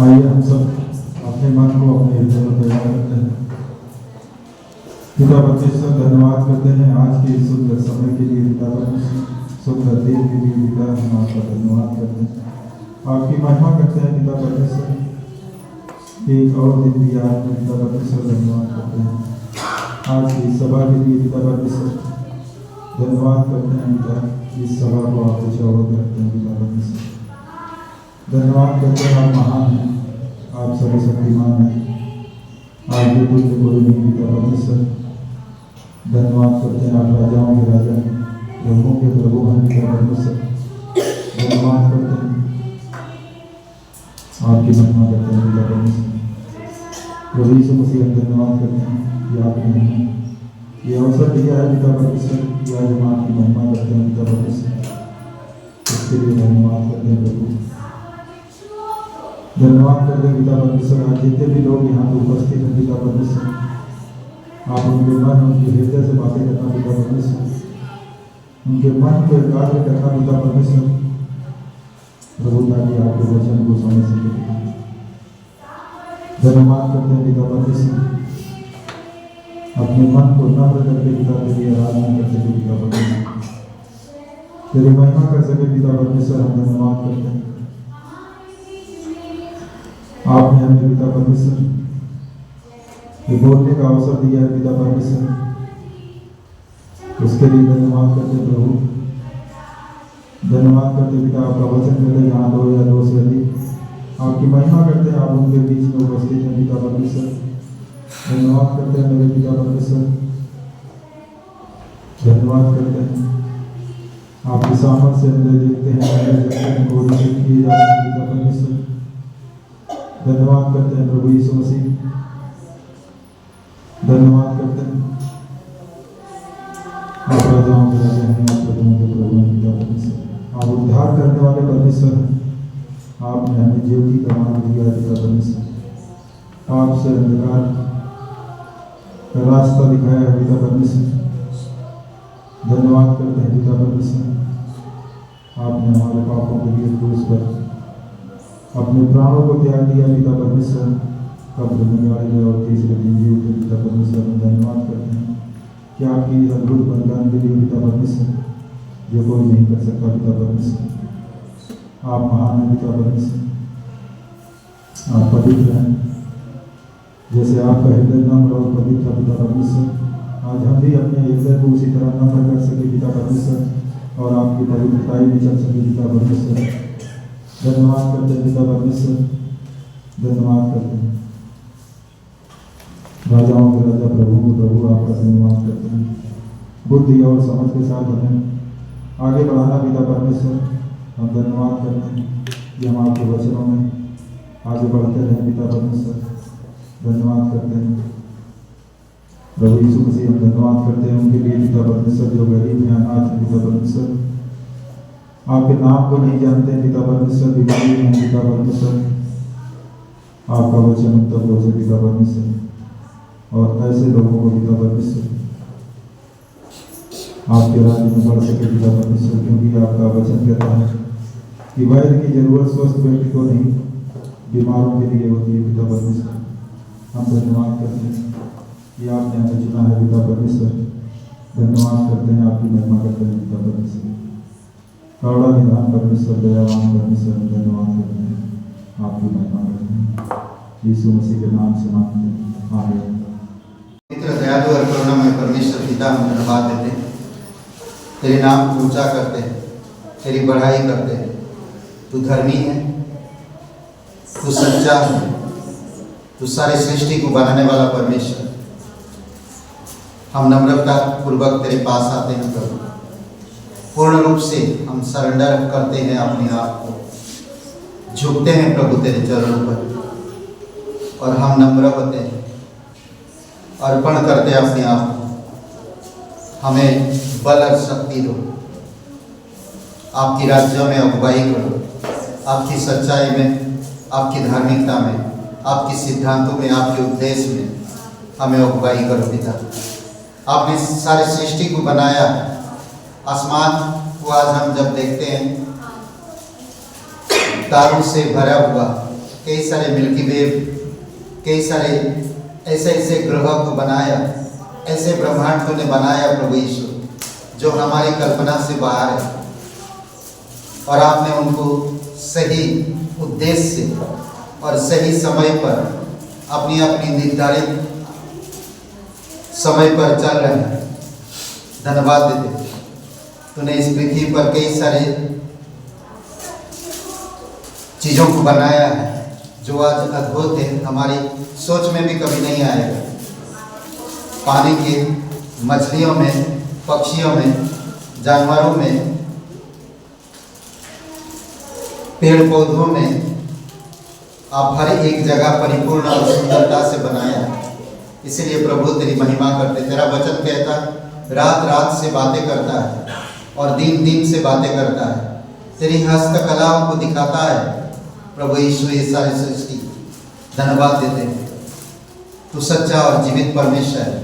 आइए हम सब अपने मन को अपने हृदय में तैयार करते हैं। पिता परमेश्वर धन्यवाद करते हैं आज के सुंदर समय के लिए। पिता परमेश्वर सुंदर दिन के लिए पिता हम आपका धन्यवाद करते हैं, आपकी महिमा करते हैं। पिता परमेश्वर एक और दिन दिया आपने, पिता परमेश्वर धन्यवाद करते हैं। आज की सभा के लिए पिता परमेश्वर धन्यवाद करते हैं। पिता इस सभा को आपको चौड़ा करते हैं। पिता परमेश्वर धन्यवाद करते हैं, आप महान हैं, आप सर्वशक्तिमान हैं, आपके तुल्य कोई नहीं। पिता परमेश्वर धन्यवाद करते हैं, आप राजाओं के राजा हैं, प्रभुओं के प्रभु हैं। पिता परमेश्वर धन्यवाद करते हैं, आपकी महिमा करते हैं। पिता परमेश्वर प्रभु यीशु मसीह हम धन्यवाद करते हैं कि आपने ये अवसर दिया है। पिता परमेश्वर कि आज हम आपकी महिमा करते हैं। पिता परमेश्वर इसके लिए धन्यवाद करते हैं। प्रभु धन्यवाद करते हैं पिता परमेश्वर, आज जितने भी लोग यहाँ पे उपस्थित हैं पिता परमेश्वर, आप उनके मन उनके हृदय से बातें करना। पिता परमेश्वर उनके मन को एकाग्र करना। पिता परमेश्वर प्रभु ताकि आपके वचन को समझ सके। धन्यवाद करते हैं पिता परमेश्वर, अपने मन को नम्र करके पिता तेरी आराधना कर सके। पिता परमेश्वर तेरी महिमा कर सके। पिता परमेश्वर हम धन्यवाद करते हैं, आपने हमें पिता परमेश्वर ये बोलने का अवसर दिया है। पिता परमेश्वर उसके लिए धन्यवाद करते प्रभु। धन्यवाद करते पिता, आपका वचन करते जहाँ दो या दो से अधिक आपकी महिमा करते हैं, आप उनके बीच में उपस्थित हैं। पिता परमेश्वर धन्यवाद करते हैं मेरे पिता परमेश्वर, धन्यवाद करते हैं आपकी सामर्थ से हम देखते हैं को रिसीव किए जाते हैं। पिता परमेश्वर धन्यवाद करते हैं प्रभु यीशु मसीह, धन्यवाद करते हैं आप राजाओं के राजा हैं, आप प्रभुओं के प्रभु हैं। पिता परमेश्वर आप उद्धार करने वाले परमेश्वर हैं, आपने हमें ज्योति का मार्ग दिया है। पिता परमेश्वर आपसे अंधकार का रास्ता दिखाया है। पिता परमेश्वर धन्यवाद करते हैं। पिता परमेश्वर आपने हमारे पापों के लिए क्रूस पर अपने प्राणों को त्याग दिया। पिता परमेश्वर कब्र में गाड़े गए और तीसरे दिन जी उठे। पिता परमेश्वर हम धन्यवाद करते हैं कि आपकी अद्भुत बलिदान के लिए पिता परमेश्वर जो कोई नहीं कर सकता। पिता परमेश्वर आप महान हैं। पिता परमेश्वर आप पवित्र हैं, जैसे आपका हृदय नम्र और पवित्र। पिता परमेश्वर आज हम भी अपने हृदय को उसी तरह नम्र कर सके। पिता परमेश्वर और आपकी पवित्रताई में चल सके। पिता परमेश्वर धन्यवाद करते हैं। पिता परमेश्वर धन्यवाद करते हैं, राजाओं के राजा प्रभु के प्रभु आपका धन्यवाद करते हैं। बुद्धि और समझ के साथ हमें आगे बढ़ाना। पिता परमेश्वर हम धन्यवाद करते हैं कि हम आपके वचनों में आगे बढ़ते रहें। पिता परमेश्वर धन्यवाद करते हैं प्रभु यीशु मसीह हम धन्यवाद करते हैं उनके लिए। पिता परमेश्वर जो गरीब हैं, अनाथ हैं, पिता परमेश्वर आपके नाम को नहीं जानते हैं। पिता परमेश्वर बीमारी हैं। पिता परमेश्वर आपका वचन उन तक पहुँचे। पिता परमेश्वर और ऐसे लोगों को पिता परमेश्वर आपके राज्य में बढ़ सके। पिता परमेश्वर क्योंकि आपका वचन कहता है कि वैद्य की जरूरत स्वस्थ व्यक्ति को नहीं, बीमारों के लिए होती है। पिता परमेश्वर हम धन्यवाद करते हैं कि आपने हमें चुना है। पिता परमेश्वर धन्यवाद करते हैं, आपकी महिमा करते हैं। पिता परमेश्वर करुणा निधान परमेश्वर, दयावान परमेश्वर हम धन्यवाद करते हैं, आपकी महिमा करते हैं। यीशु मसीह के नाम से मांगते हैं, आमीन। पवित्र दयालु और करुणामय परमेश्वर पिता हम धन्यवाद देते हैं, तेरे नाम को ऊंचा करते हैं, तेरी बढ़ाई करते हैं। तू धर्मी है, तू सच्चा है, तू सारी सृष्टि को बनाने वाला परमेश्वर। हम नम्रता पूर्वक तेरे पास आते हैं प्रभु, पूर्ण रूप से हम सरेंडर करते हैं, अपने आप को झुकते हैं प्रभु तेरे चरणों पर और हम नम्र होते हैं, अर्पण करते हैं अपने आप को। हमें बल और शक्ति दो, आपकी राज्य में अगुवाई करो, आपकी सच्चाई में, आपकी धार्मिकता में, आपके सिद्धांतों में, आपके उपदेश में हमें अगुवाई करो पिता। आपने सारी सृष्टि को बनाया, आसमान को आज हम जब देखते हैं तारों से भरा हुआ, कई सारे मिल्की वे, कई सारे ऐसे ऐसे ग्रह को बनाया, ऐसे ब्रह्मांड तूने बनाया प्रभु यीशु जो हमारी कल्पना से बाहर है, और आपने उनको सही उद्देश्य से और सही समय पर अपनी अपनी निर्धारित समय पर चल रहे हैं। धन्यवाद देते तूने इस पृथ्वी पर कई सारे चीज़ों को बनाया है जो आज अद्भुत है, हमारी सोच में भी कभी नहीं आएगा। पानी के मछलियों में, पक्षियों में, जानवरों में, पेड़ पौधों में आप हर एक जगह परिपूर्ण और सुंदरता से बनाया है। इसीलिए प्रभु तेरी महिमा करते। तेरा वचन कहता रात रात से बातें करता है और दिन दिन से बातें करता है, तेरी हस्तकलाओं को दिखाता है प्रभु यीशु। ये सारी सृष्टि धन्यवाद देते हैं, तू सच्चा और जीवित परमेश्वर है।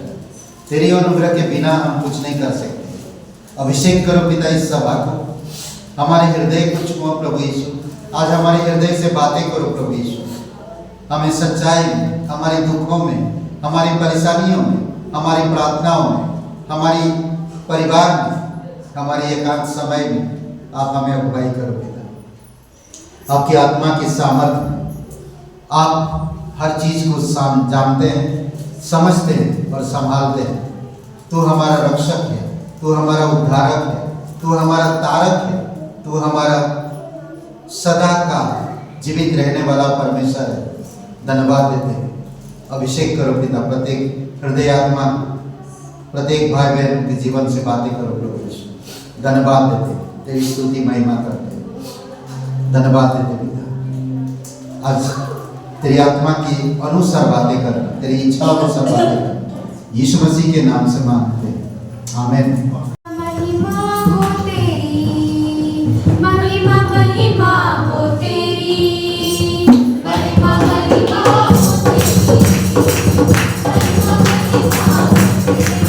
तेरी अनुग्रह के बिना हम कुछ नहीं कर सकते। अभिषेक करो पिता इस सभा को, हमारे हृदय को छुओ प्रभु यीशु। आज हमारे हृदय से बातें करो प्रभु यीशु। हमें सच्चाई में, हमारे दुखों में, हमारी परेशानियों में, हमारी प्रार्थनाओं में, हमारी परिवार में, हमारी एकांत समय में आप हमें अगुवाई करो पिता। आपकी आत्मा की सामर्थ्य, आप हर चीज को जानते हैं, समझते हैं और संभालते हैं। तू हमारा रक्षक है, तू हमारा उद्धारक है, तू हमारा तारक है, तू हमारा सदा का जीवित रहने वाला परमेश्वर है। धन्यवाद देते हैं। अभिषेक करो पिता, प्रत्येक हृदय आत्मा, प्रत्येक भाई बहन के जीवन से बातें करो प्रभु यीशु। धन्यवाद देते, तेरी स्तुति महिमा करते, धन्यवाद देते पिता। आज तेरी आत्मा की अनुसार बातें कर, तेरी इच्छा अनुसार बातें कर, यीशु मसीह के नाम से मांगते हैं, आमीन। महिमा हो तेरी, महिमा महिमा हो तेरी, महिमा महिमा हो तेरी, महिमा महिमा हो तेरी।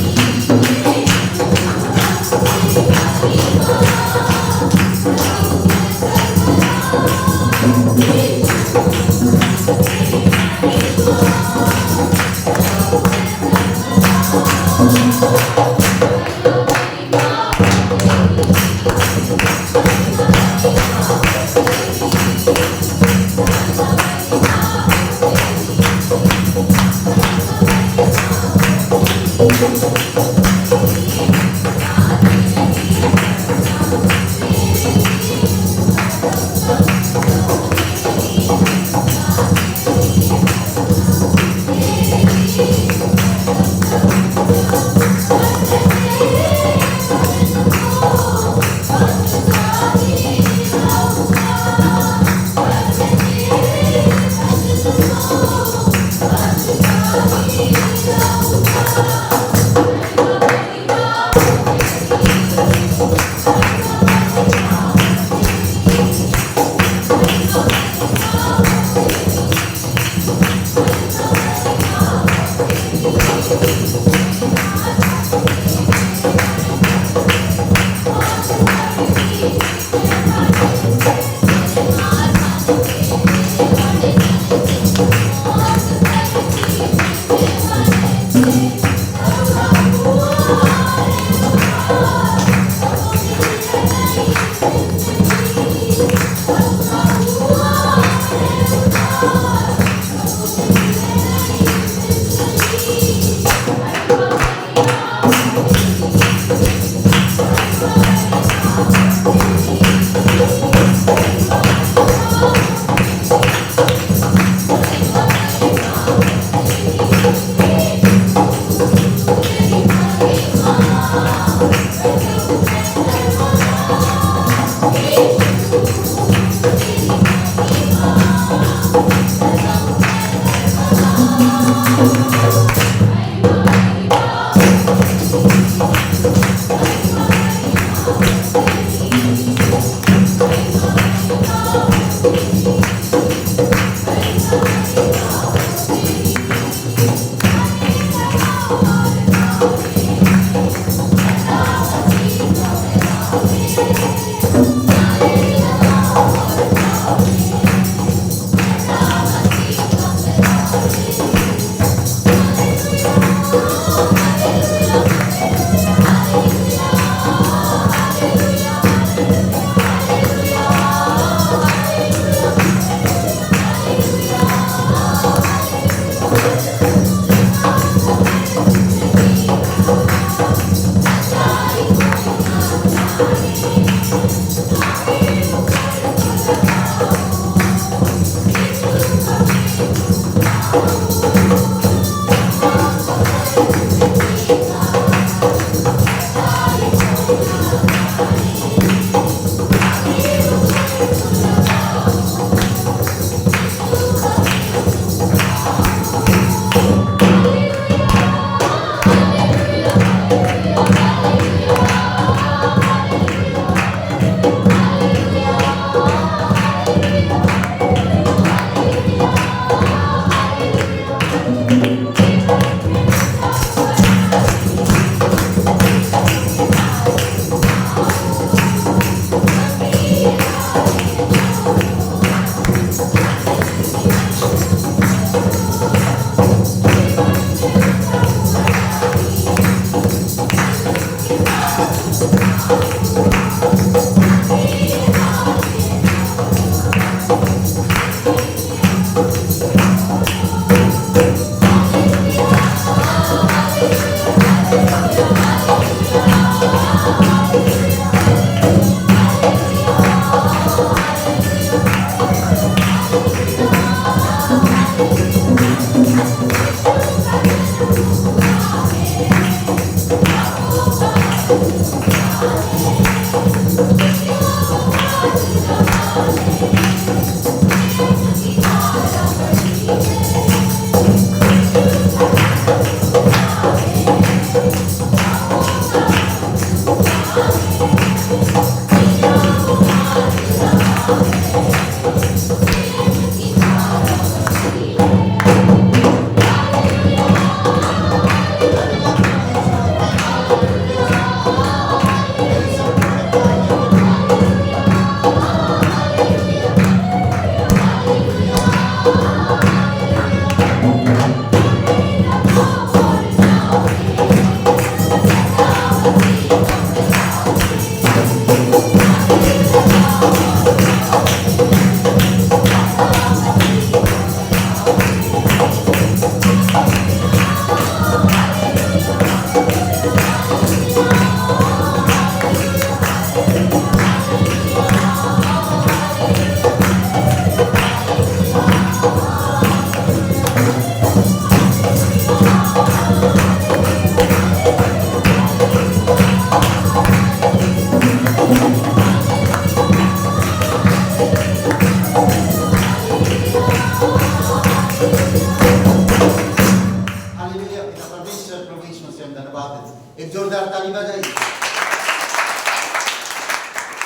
एक जोरदार ताली बजाइए।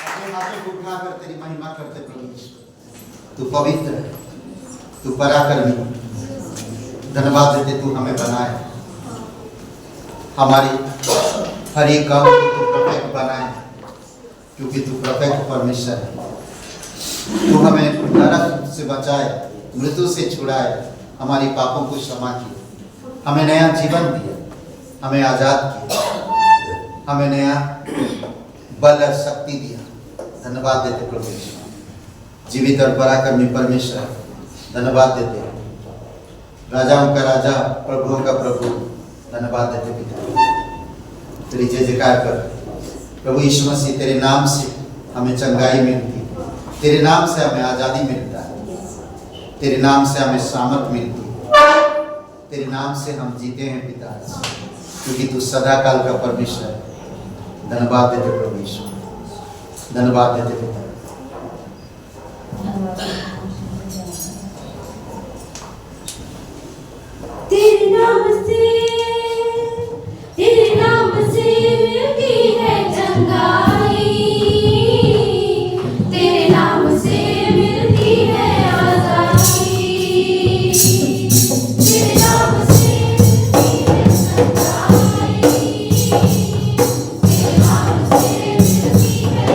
अपने हाथों को उठाकर तेरी महिमा करते प्रभु यीशु। तू पवित्र है, तू पराक्रमी, धन्यवाद देते तू हमें बनाए, हमारी हर एक काम को तू परफेक्ट बनाए, क्योंकि तू परफेक्ट परमेश्वर है। तू हमें नरक से बचाए, मृत्यु से छुड़ाए, हमारी पापों को क्षमा किया, हमें नया जीवन दिया, हमें आजाद किया, हमें नया बल और शक्ति दिया। धन्यवाद देते प्रभु यीशु। जीवित और पराक्रमी परमेश्वर, धन्यवाद देते, राजाओं का राजा, प्रभुओं का प्रभु, धन्यवाद देते पिता। तेरी जय जयकार कर प्रभु यीशु मसीह। तेरे नाम से हमें चंगाई मिलती, तेरे नाम से हमें आजादी मिलता है, तेरे नाम से हमें सामर्थ मिलती है, तेरे नाम से हम जीते हैं पिता, क्योंकि तू सदा काल का परमेश्वर है। धन्यवाद देते प्रभु यीशु, धन्यवाद देते पिता। तेरे नाम से मिलती है चंगाई, तेरे नाम से मिलती है आजादी, तेरे नाम से मिलती है चंगाई, तेरे नाम से मिलती है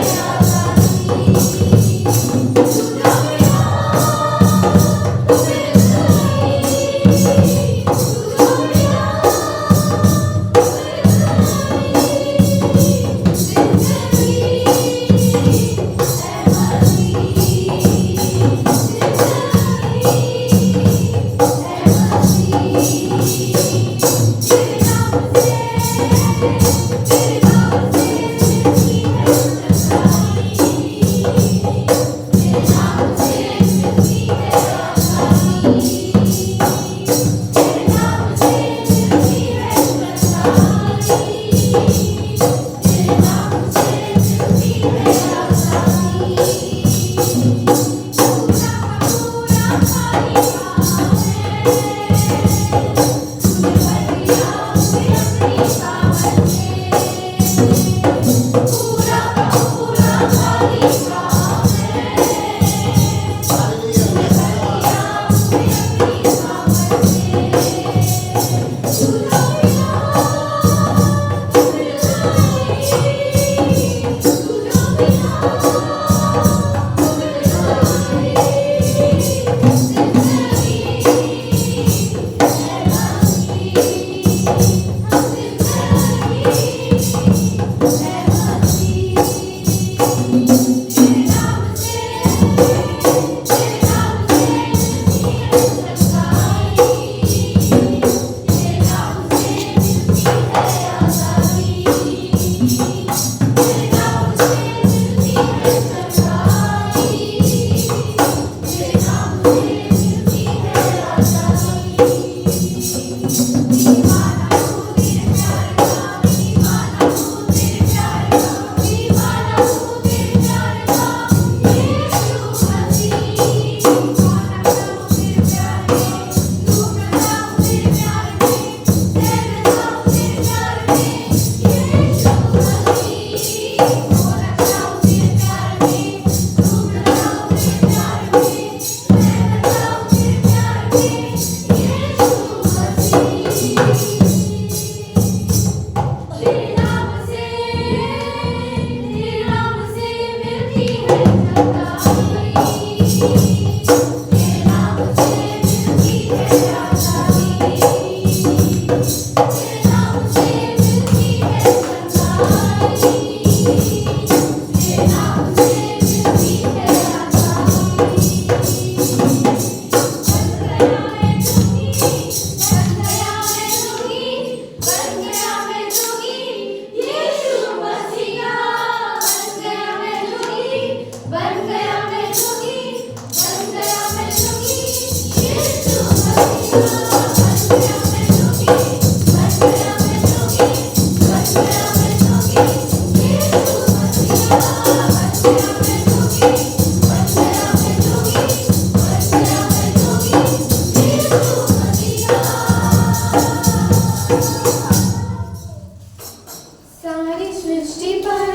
सारी सृष्टि पर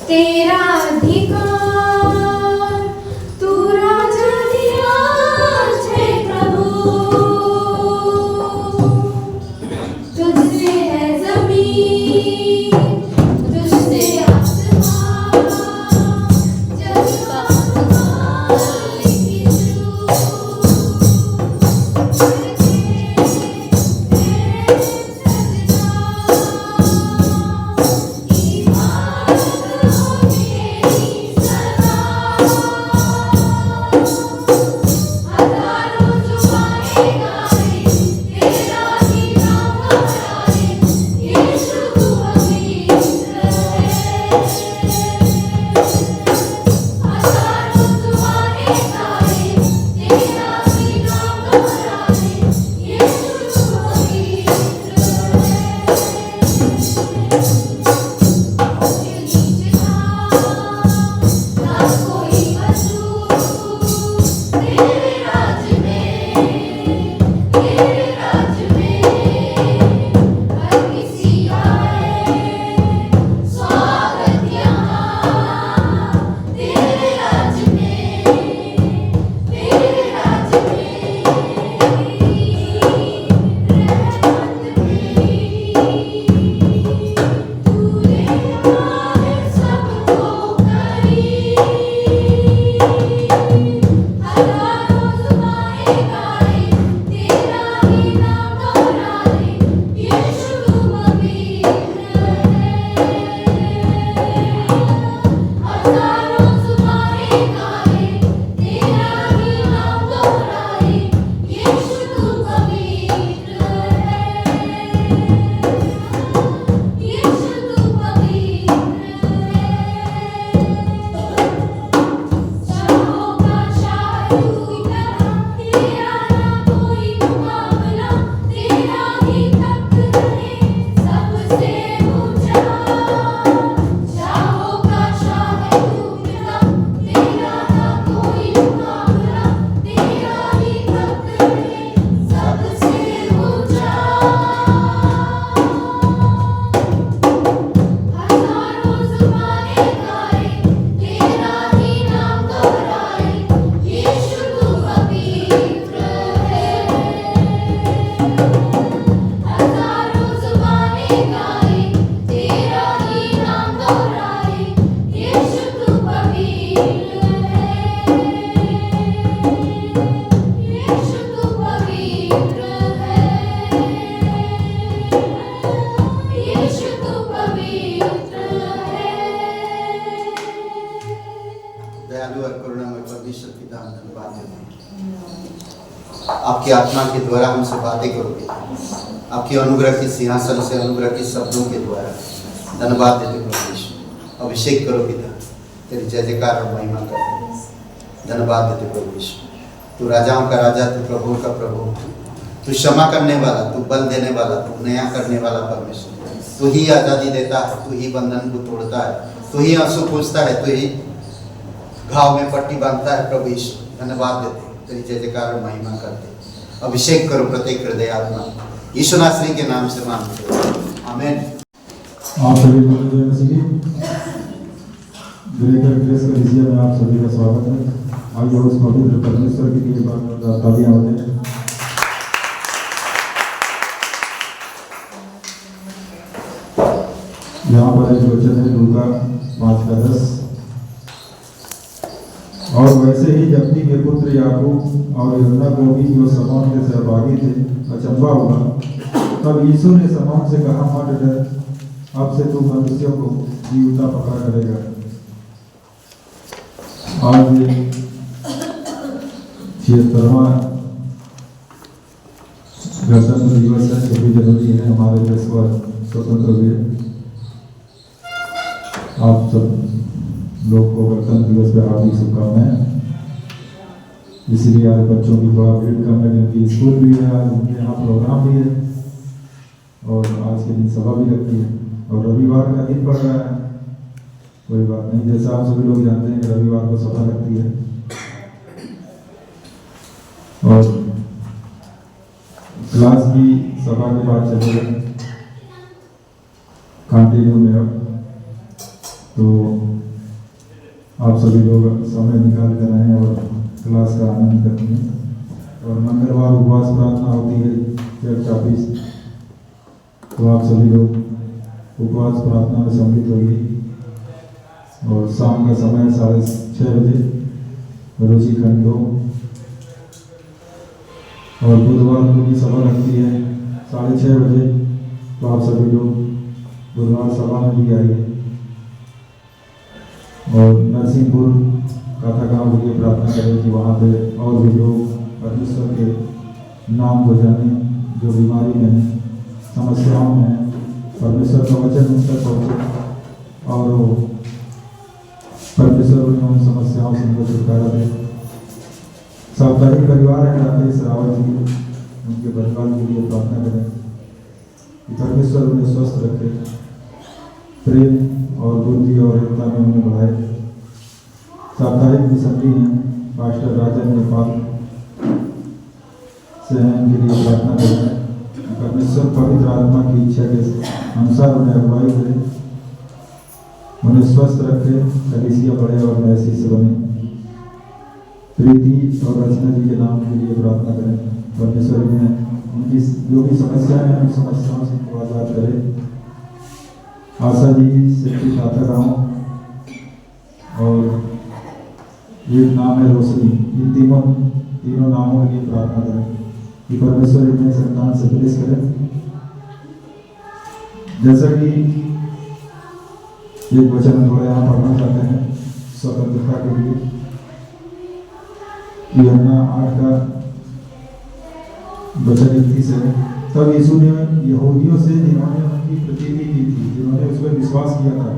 तेरा अधिकार, तू राजाधिराज है प्रभु। तुझसे है ज़मीन, तुझसे आसमान, जग का मालिक यीशु। आपकी आत्मा के द्वारा हमसे बातें करोगे, आपकी अनुग्रह के सिंहासन से अनुग्रह के शब्दों के द्वारा धन्यवाद देते प्रभु यीशु। अभिषेक करो पिता, तेरी जय जयकार और महिमा करते, धन्यवाद देते प्रभु यीशु। तू राजाओं का राजा, तू प्रभु का प्रभु, तू क्षमा करने वाला, तू बल देने वाला, तू नया करने वाला परमेश्वर। तू ही आज़ादी देता है, तू ही बंधन को तोड़ता है, तू ही आंसू पूछता है, तू ही घाव में पट्टी बांधता है प्रभु यीशु। धन्यवाद देते, तेरी जय जयकार और महिमा करते। अभिषेक करो प्रत्येक हृदय आत्मा, यीशु नासरी के नाम से मांगते हैं, आमीन। आप सभी को जय मसीह। ग्रेटर ग्रेस कलीसिया में आप सभी का स्वागत है। आइए उस पवित्र परमेश्वर के लिए तालियां होते हैं। यहाँ पर एक वचन है लूका 5:10। और वैसे ही जबकि के पुत्र याकूब और यूहन्ना को भी जो समौन के सहभागी थे अचंभा हुआ। तब यीशु ने समौन से कहा, मत डर, अब से तू मनुष्यों को जीवता पकड़ा करेगा। आज 76वां गणतंत्र दिवस है, 26 जनवरी है, हमारे देश का स्वतंत्र हुए। आप सब लोग को गणतंत्र दिवस पर हार्दिक शुभकामनाएं। इसलिए आज बच्चों की थोड़ा भीड़ कम है क्योंकि स्कूल भी है, आज उनके यहाँ प्रोग्राम भी है और आज के दिन सभा भी लगती है और रविवार का दिन पड़ रहा है। कोई बात नहीं, जैसा आप सभी लोग जानते हैं कि रविवार को सभा लगती है और क्लास भी सभा के बाद चलेगा कंटिन्यू में। अब तो आप सभी लोग समय निकाल कर आए और क्लास का आनंद करते हैं। और मंगलवार उपवास प्रार्थना होती है चर्च ऑफिस, तो आप सभी लोग उपवास प्रार्थना में सम्मिलित होंगे। और शाम का समय 6:30 बजे रुचि खंड 2 और बुधवार को भी सभा लगती है 6:30 बजे, तो आप सभी लोग बुधवार सभा में भी आइए। और नरसिंहपुर काथा गाँव के लिए प्रार्थना करें कि वहाँ पे और भी लोग परमेश्वर के नाम को जाने, जो बीमारी में हैं, समस्याओं में हैं, परमेश्वर का वचन उन तक पहुँचे और वो परमेश्वर उन्हें उन समस्याओं से उनको छुटकारा दे। साप्ताहिक परिवार है राकेश रावत जी, उनके परिवार के लिए प्रार्थना करें कि परमेश्वर उन्हें स्वस्थ रखे, प्रेम और बुद्धि और एकता में उन्हें बढ़ाए। साप्ताहिक मिशनरी हैं पास्टर राजन नेपाल से हैं, इनके लिए प्रार्थना करें। परमेश्वर पवित्र आत्मा की इच्छा के अनुसार उन्हें अगुवाई करें, उन्हें स्वस्थ रखे, कलीसिया बढ़े और मैसी से बने। प्रीति और रचना जी के नाम के लिए प्रार्थना करें। परमेश्वर इन्हें उनकी जो भी समस्याएं हैं उन समस्याओं से इनको आज़ाद करे। आशा जी से काथा गाँव और एक नाम है रोशनी, इन तीनों नामों के लिए प्रार्थना करें कि परमेश्वर इन्हें संतान से ब्लेस करें। जैसा कि एक वचन थोड़ा यहाँ पढ़ना चाहते हैं स्वतंत्रता के लिए, यूहन्ना 8 का वचन 31 है। तब यीशु ने यहूदियों से जिन्होंने उनकी प्रतिज्ञा की थी, जिन्होंने उस पर विश्वास किया था,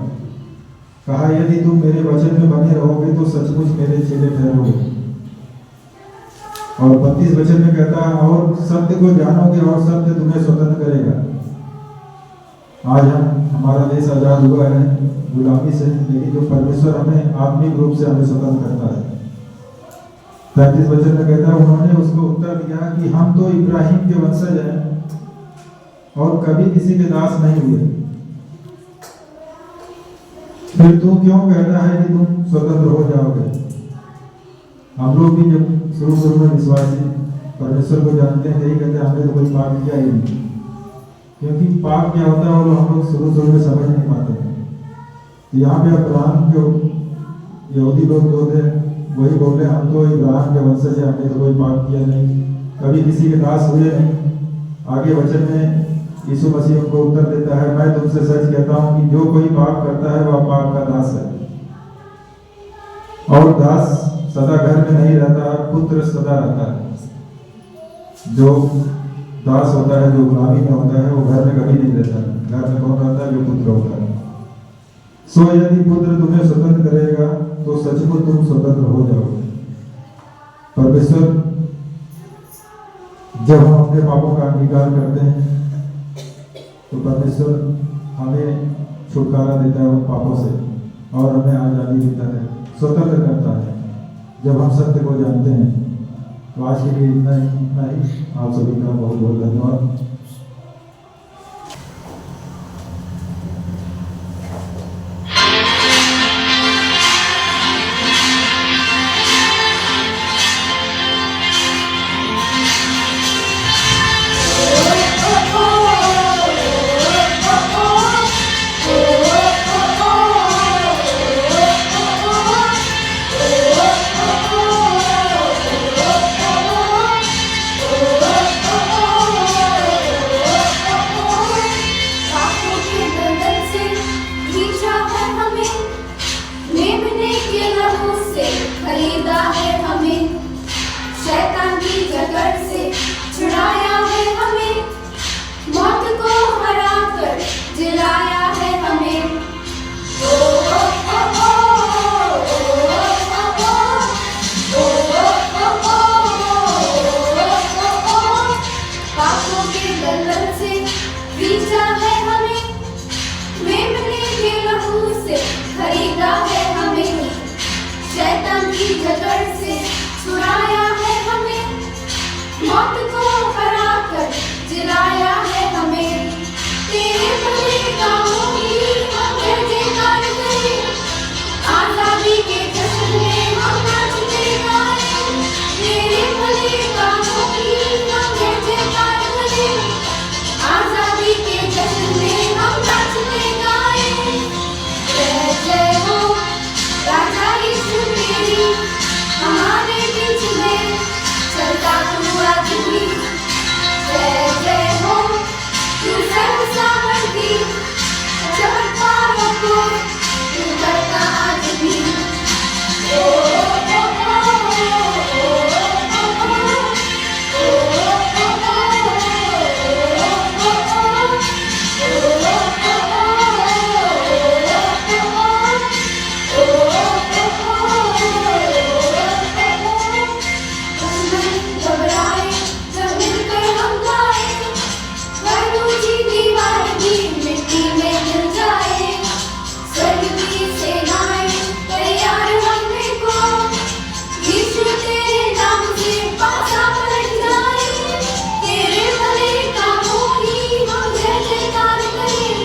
कहा, यदि तुम मेरे वचन में बने रहोगे तो सचमुच मेरे चेले ठहरोगे। और 32 वचन में कहता है, और सत्य को जानोगे और सत्य तुम्हें स्वतंत्र करेगा। आज हमारा देश आजाद हुआ है गुलामी से, लेकिन जो परमेश्वर हमें आत्मिक रूप से हमें स्वतंत्र करता है। 35 वचन में कहता है, उन्होंने उसको उत्तर दिया कि हम तो इब्राहिम के वंशज हैं और कभी किसी के दास नहीं हुए, फिर तू क्यों कहता है कि तुम स्वतंत्र हो जाओगे। हम लोग भी जब शुरू में विश्वासी परमेश्वर को जानते हैं, यही कहते हैं हमने तो कोई पाप किया ही नहीं, क्योंकि पाप क्या होता है वो हम लोग शुरू में समझ नहीं पाते। तो यहाँ पे अब्राहम के यहूदी लोग जो थे वही बोल रहे, हम तो इब्राहिम के वंशज है, हमने तो कोई पाप किया नहीं, कभी किसी के दास हुए नहीं। आगे वचन में यीशु मसीह को उत्तर देता है, मैं तुमसे सच कहता हूँ कि जो कोई पाप करता है वह पाप का दास है। और दास सदा घर में नहीं रहता, पुत्र सदा रहता है। जो दास होता है, जो गुलामी में होता है, वो घर में कभी नहीं रहता। घर में कौन रहता है? जो पुत्र होता है। सो यदि पुत्र तुम्हें स्वतंत्र करेगा तो सचमुच तुम स्वतंत्र हो जाओगे। परमेश्वर जब हम अपने पापों का अंगीकार करते हैं तो परमेश्वर हमें छुटकारा देता है उन पापों से और हमें आज़ादी देता है, स्वतंत्र करता है जब हम सत्य को जानते हैं। तो आज के लिए इतना ही। आप सभी का बहुत बहुत धन्यवाद। खरीदा है हमें, शैतान की जकड़ से छुड़ाया है हमें, मौत को हरा कर जिलाया है हमें। तेरे भले कामों की हम जय जयकार करें, आजादी के जश्न में हम नाचते गाएं। तेरे भले कामों की हम जय जयकार करें, आजादी के जश्न में हम नाचते गाएं। जय जय हो राजा यीशु तेरी, हमारे बीच में चलता तू आज भी। जय जय हो तू सर्व सामर्थी, चमत्कारों को तू करता आज भी। ओ ओ घबराए जब मिलकर हम गाए, वह ऊंची दीवार भी मिट्टी में मिल जाए। स्वर्ग की सेनाएं तैयार हमने को, यीशु तेरे नाम से पासा पलट जाए। तेरे भले कामों की हम जय जयकार करें,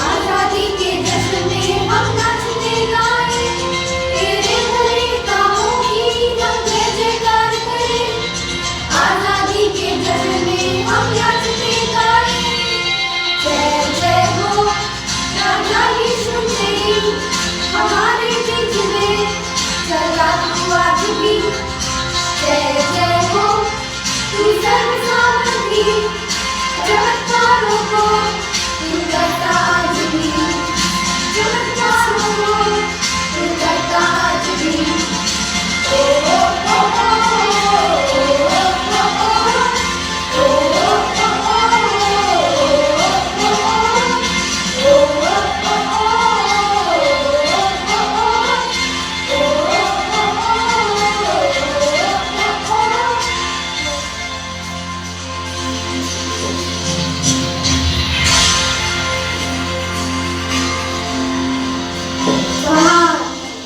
आजादी के जश्न में हम नाचते गाएं। तेरे भले कामों की हम जय जयकार करें, आजादी के जश्न में हम नाचते गाएं। जय जय हो राजा यीशु तेरी, हमारे बीच में चलता तू आज भी। जय जय हो तू सर्व सामर्थी, चमत्कारों को तू करता आज भी। चमत्कारों को तू करता आज भी। ओ ओ ओ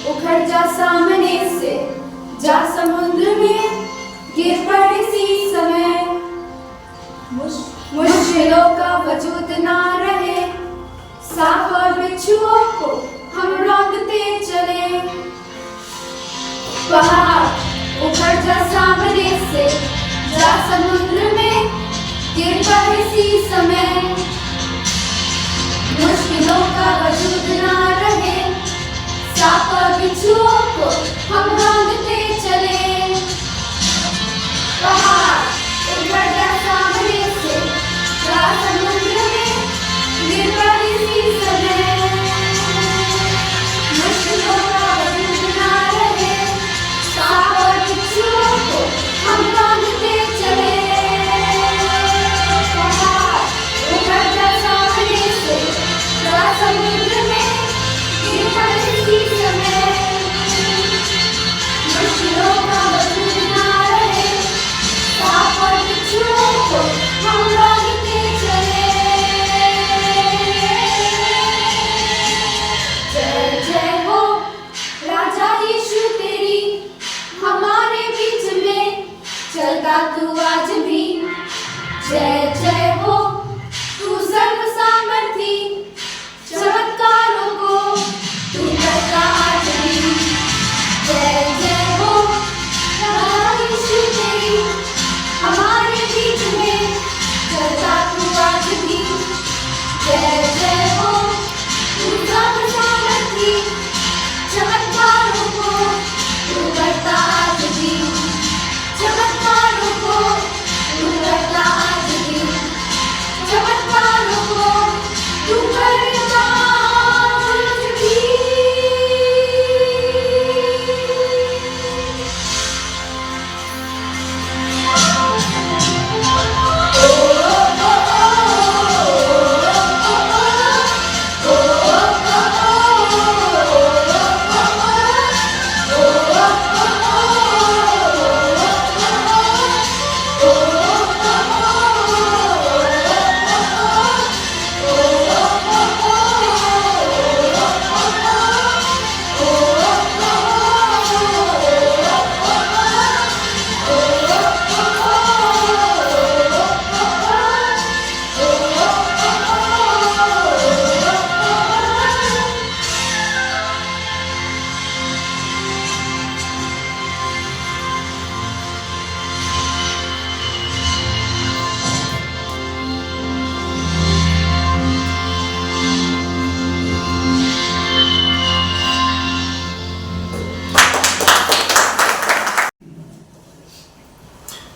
उखड़ जा सामने से, जा समुद्र में गिर पड़ इसी समय। मुश्किलों का वजूद ना रहे, सांप और बिच्छुओं को हम रौंदते चले। पहाड़ उखड़ जा सामने से, जा समुद्र में गिर पड़ इसी समय। मुश्किलों का वजूद ना रहे, सांप और बिच्छुओं को हम रौंदते चले। पहाड़ उखड़ जा सामने से, जा समुद्र में गिर पड़ इसी समय। मुश्किलों का वजूद ना रहे, सांप और बिच्छुओं को हम रौंदते चले। पहाड़ उखड़ जा सामने से, जा समुद्र में गिर पड़ इसी समय। मुश्किलों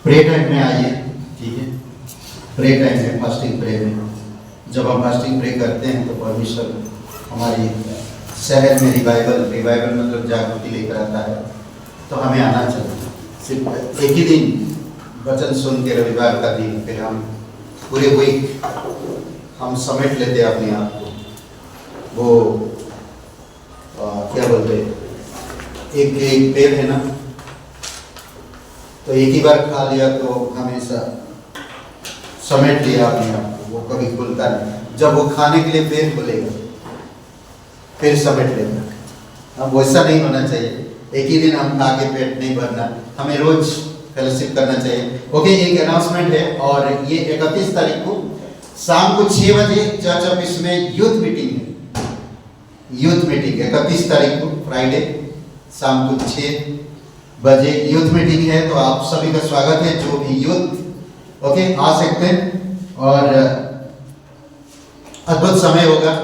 प्रे टाइम में आइए, ठीक है। प्रे टाइम में, फास्टिंग प्रे में जब हम फास्टिंग प्रे करते हैं तो परमेश्वर हमारी शहर में रिवाइवल मतलब जागृति लेकर आता है। तो हमें आना चाहिए। सिर्फ एक ही दिन वचन सुन के रविवार का दिन, फिर हम पूरे वीक हम समेट लेते हैं अपने आप को। वो क्या बोलते हैं, एक पेड़ है ना, तो एक ही बार खा लिया तो हमेशा समेट लिया अपने आप को, वो कभी खुलता नहीं। जब वो खाने के लिए पेड़ खुलेगा फिर समेट लेगा। अब वैसा नहीं होना चाहिए, एक ही दिन हम खा के पेट नहीं भरना, हमें रोज फेलोशिप करना चाहिए। ओके, एक अनाउंसमेंट है, और ये 31 तारीख को शाम को 6 बजे चर्च ऑफिस में यूथ मीटिंग है। यूथ मीटिंग 31 तारीख को फ्राइडे शाम को 6 बजे यूथ मीटिंग है। तो आप सभी का स्वागत है, जो भी यूथ ओके आ सकते हैं, और अद्भुत समय होगा,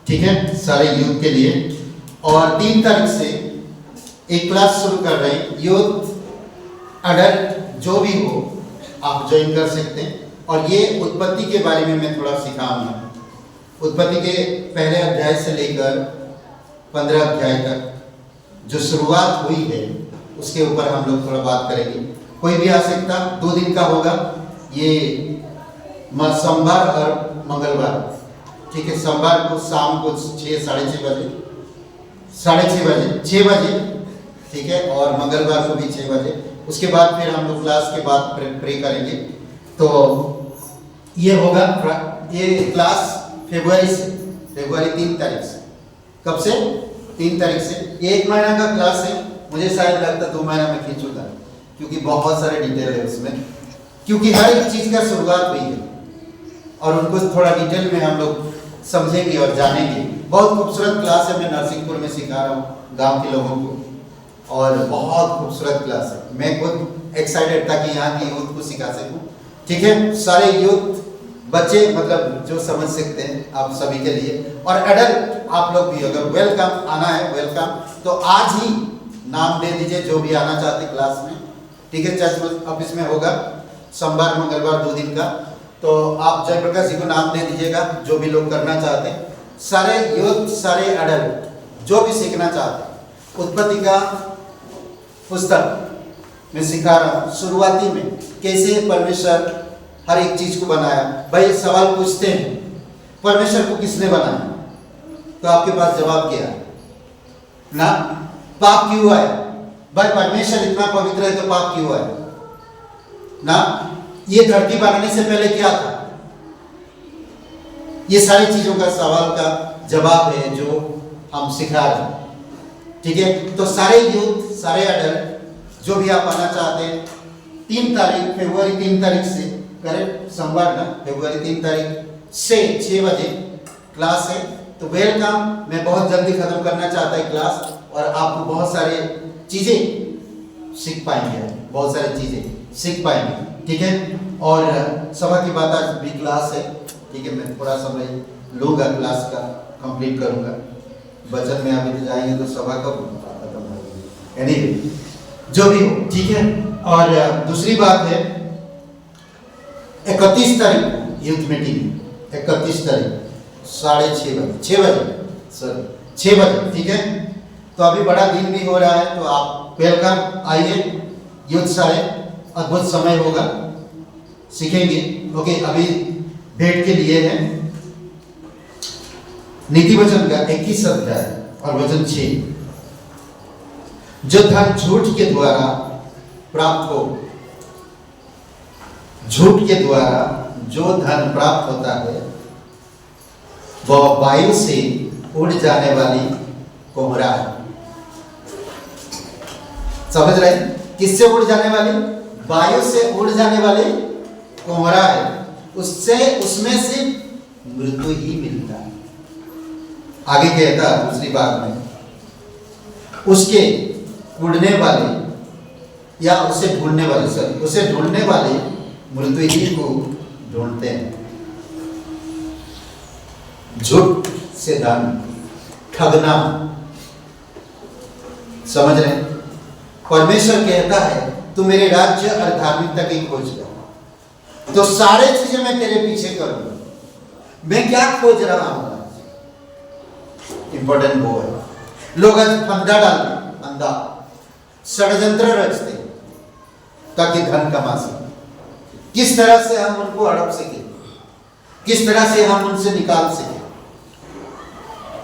ठीक है, सारे यूथ के लिए। और 3 तारीख से एक क्लास शुरू कर रहे हैं, यूथ अडल्ट जो भी हो आप ज्वाइन कर सकते हैं। और ये उत्पत्ति के बारे में मैं थोड़ा सिखाऊंगा। उत्पत्ति के पहले अध्याय से लेकर 15 अध्याय तक जो शुरुआत हुई है उसके ऊपर हम लोग थोड़ा बात करेंगे। कोई भी आ सकता, 2 दिन का होगा ये, सोमवार और मंगलवार, ठीक है। सोमवार को शाम को 6 बजे, ठीक है, और मंगलवार को भी 6 बजे। उसके बाद फिर हम लोग क्लास के बाद प्रे करेंगे। तो ये होगा, ये क्लास फरवरी 3 तारीख से। कब से? 3 तारीख से। ये 1 महीना का क्लास है, मुझे शायद लगता 2 महीना में खींचूंगा, क्योंकि बहुत सारे डिटेल है उसमें, क्योंकि हर एक चीज़ का शुरुआत हुई है और उनको थोड़ा डिटेल में हम लोग समझेंगे और जानेंगे। बहुत खूबसूरत क्लास है, मैं नरसिंहपुर में सिखा रहा हूँ गांव के लोगों को, और बहुत खूबसूरत क्लास है। मैं खुद एक्साइटेड था कि यहाँ की यूथ को सिखा सकूँ, ठीक है। सारे यूथ बच्चे मतलब जो समझ सकते हैं आप सभी के लिए, और एडल्ट आप लोग भी अगर वेलकम आना है, वेलकम। तो आज ही नाम दे दीजिए जो भी आना चाहते क्लास में, ठीक है। चर्च ऑफिस में होगा सोमवार मंगलवार 2 दिन का। तो आप जयप्रकाश जी को नाम दे दीजिएगा जो भी लोग करना चाहते हैं। सारे यूथ, सारे एडल्ट जो भी सीखना चाहते हैं। उत्पत्ति का पुस्तक मैं सिखा रहा हूँ, शुरुआती में कैसे परमेश्वर हर एक चीज को बनाया। भाई सवाल पूछते हैं, परमेश्वर को किसने बनाया? तो आपके पास जवाब क्या है ना? पाप क्यों आया? भाई परमेश्वर इतना पवित्र है तो पाप क्यों आया ना? ये धरती बनाने से पहले क्या था? ये सारी चीजों का सवाल का जवाब है जो हम सिखा रहे हैं, ठीक है। तो सारे यूथ, सारे एडल्ट जो भी आप आना चाहते हैं, 3 तारीख फरवरी 3 तारीख से, करेक्ट, सोमवार ना, फरवरी 3 तारीख से 6 बजे क्लास है। तो वेलकम। मैं बहुत जल्दी खत्म करना चाहता है क्लास, और आपको बहुत सारे चीजें सीख पाएंगे, बहुत सारी चीजें सीख पाएंगे, ठीक है। और सभा की बात आज भी क्लास है, ठीक है। मैं थोड़ा समय लूँगा, क्लास का कंप्लीट करूँगा। बचत में अभी तो जाएंगे तो सभा कब खत्म होगी, एनीवे जो भी हो, ठीक है। और दूसरी बात है 31 तारीख को यूथ मीटिंग, 31 तारीख 6 बजे, ठीक है। तो अभी बड़ा दिन भी हो रहा है, तो आप वेलकम आइए यूथ सारे, अद्भुत समय होगा, सीखेंगे। ओके, अभी भेंट के लिए है नीति वचन का 21 अध्याय और वचन 6। जो धन झूठ के द्वारा प्राप्त हो, झूठ के द्वारा जो धन प्राप्त होता है वह वायु से उड़ जाने वाली कोहरा है। समझ रहे? किससे उड़ जाने वाली? वायु से उड़ जाने वाली कोहरा है। उससे, उसमें से मृत्यु ही मिलता है। आगे कहता दूसरी बात में, उसके उड़ने वाले या उसे ढूंढने वाले, सॉरी, उसे ढूंढने वाले मृत्यु ही को ढूंढते हैं। झूठ से धन, ठगना, समझ रहे हैं? परमेश्वर कहता है तू मेरे राज्य और धार्मिकता की खोज कर, तो सारे चीजें मैं तेरे पीछे करूंगा। मैं क्या खोज रहा हूं? इंपॉर्टेंट वो है। लोग आज फंदा डालते, फंदा षड्यंत्र रचते ताकि धन कमा सके। किस तरह से हम उनको हड़प सके, किस तरह से हम उनसे निकाल सके।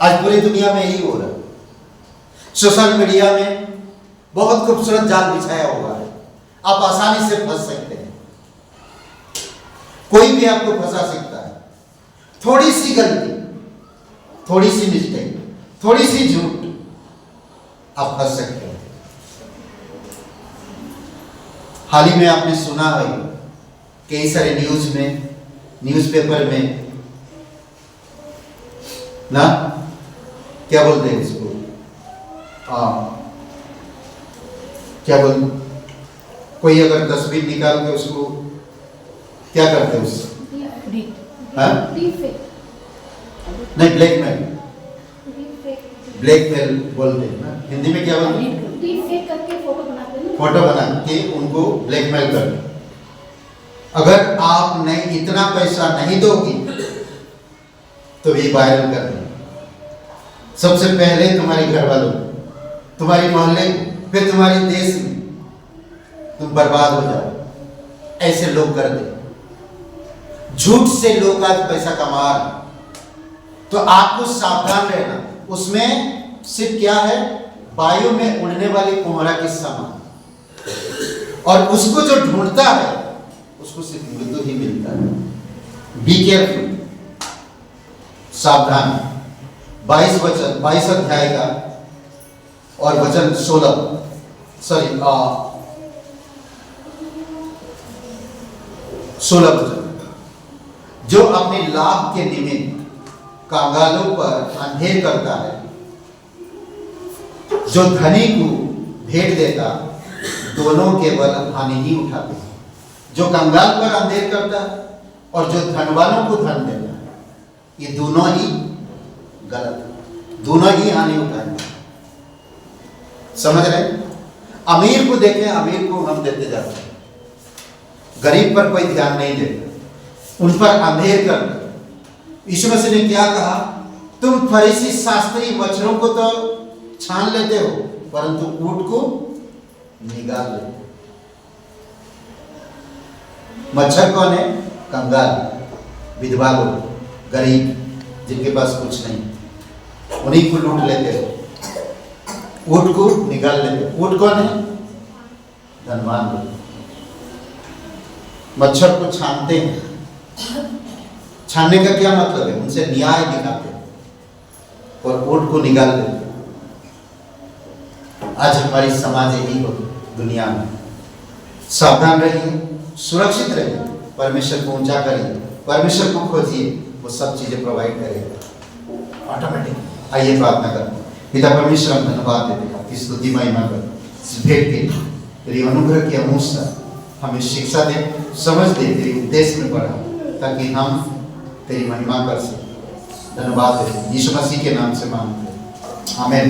आज पूरी दुनिया में यही हो रहा है। सोशल मीडिया में बहुत खूबसूरत जाल बिछाया हुआ है, आप आसानी से फंस सकते हैं। कोई भी आपको फंसा सकता है। थोड़ी सी गलती, थोड़ी सी मिस्टेक, थोड़ी सी झूठ, आप फंस सकते हैं। हाल ही में आपने सुना है कई सारे न्यूज में, न्यूज़पेपर में ना, क्या बोलते हैं इसको, क्या बोल, कोई अगर तस्वीर निकाल के उसको क्या करते हैं उससे, हाँ? नहीं, ब्लैकमेल, ब्लैकमेल बोलते हैं ना, हिंदी में क्या बोलते हैं? फोटो बना के उनको ब्लैकमेल करते। अगर आपने इतना पैसा नहीं दोगी तो ये वायरल कर देंगे। सबसे पहले तुम्हारे घर वालों, तुम्हारी मोहल्ले, फिर तुम्हारे देश में तुम बर्बाद हो जाओ। ऐसे लोग कर दे। झूठ से लोग आज पैसा कमा रहे, तो आपको सावधान रहना। उसमें सिर्फ क्या है, वायु में उड़ने वाली कोहरा के समान, और उसको जो ढूंढता है उसको सिर्फ मृत्यु ही मिलता है। बी केयरफुल, सावधान। 22 अध्याय का और वचन 16 वचन, जो अपने लाभ के निमित्त कंगालों पर अंधेर करता है, जो धनी को भेंट देता, दोनों केवल हानि ही उठाते हैं। जो कंगाल पर अंधेर करता है और जो धनवानों को धन देता है, ये दोनों ही गलत है, दोनों ही हानि उठाएंगे। समझ रहे? अमीर को देखें, अमीर को हम देते जाते हैं, गरीब पर कोई ध्यान नहीं देता, उन पर अंधेर करता। यीशु मसीह ने क्या कहा? तुम फरीसी शास्त्री मच्छरों को तो छान लेते हो, परंतु ऊंट को निकाल लेते। मच्छर कौन है? कंगाल, विधवा लोग, गरीब, जिनके पास कुछ नहीं, उन्हीं को लूट लेते हो। ऊंट को निकाल लेते। ऊंट कौन है? धनवान लोग। मच्छर को छानते हैं। छानने का क्या मतलब है? उनसे न्याय दिखाते हैं और ऊंट को निकाल देते। आज हमारी समाज यही हो दुनिया में। सावधान रहिए, सुरक्षित रहिए, परमेश्वर को ऊंचा करिए, परमेश्वर को खोजिए, वो सब चीजें प्रोवाइड करेगा ऑटोमेटिक। आइए प्रार्थना करते हैं। पिता परमेश्वर, हम धन्यवाद देते हैं आपकी स्तुति महिमा कर इस भेंट के लिए। तेरी अनुग्रह की अमूसा हमें शिक्षा दे, समझ दे, तेरे उद्देश्य में बढ़ा, ताकि हम तेरी महिमा कर सकें। धन्यवाद देते हैं, यीशु मसीह के नाम से मांगते हैं, आमीन।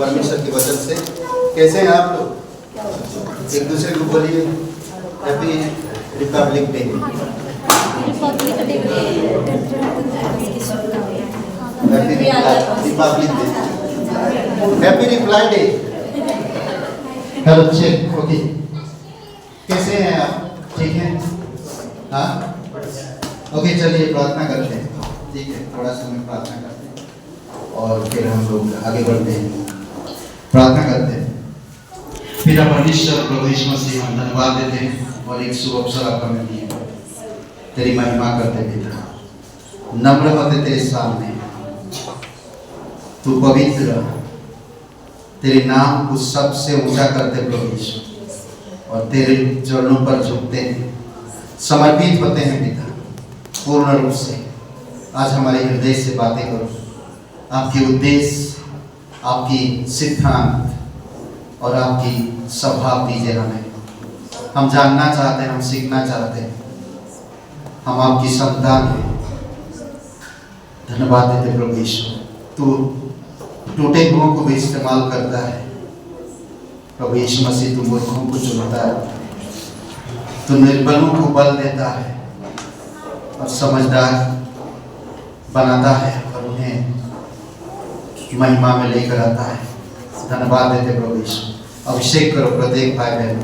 परमेश्वर के वचन से। कैसे हैं आप लोग? एक दूसरे को बोलिए happy republic day. Republic day, happy reply day. Hello check, okay. कैसे हैं आप? ठीक हैं? हाँ, ओके। चलिए प्रार्थना करते हैं। ठीक है, थोड़ा समय प्रार्थना करते हैं और फिर हम लोग आगे बढ़ते हैं। प्रार्थना करते हैं। पिता परमेश्वर प्रभु यीशु मसीह, हम धन्यवाद देते हैं और एक शुभ अवसर आपका मिल दिया। तेरी महिमा करते पिता, नम्र होते तेरे सामने। तू पवित्र, तेरे नाम को सबसे ऊंचा करते प्रभु यीशु, और तेरे चरणों पर झुकते हैं, समर्पित होते हैं पिता पूर्ण रूप से। आज हमारे हृदय से बातें करो, आपके उद्देश्य, आपकी सिद्धांत और आपकी स्वभाव दीजिए हमें। हम जानना चाहते हैं, हम सीखना चाहते हैं, हम आपकी संतान हैं। धन्यवाद देते प्रभु यीशु, तू टूटे हुओं को भी इस्तेमाल करता है प्रभु यीशु मसीह। तू मूर्खों को चुनता है, तू निर्बलों को बल देता है और समझदार बनाता है और उन्हें महिमा में लेकर आता है। धन्यवाद देते प्रभु यीशु। अभिषेक करो प्रत्येक भाई बहन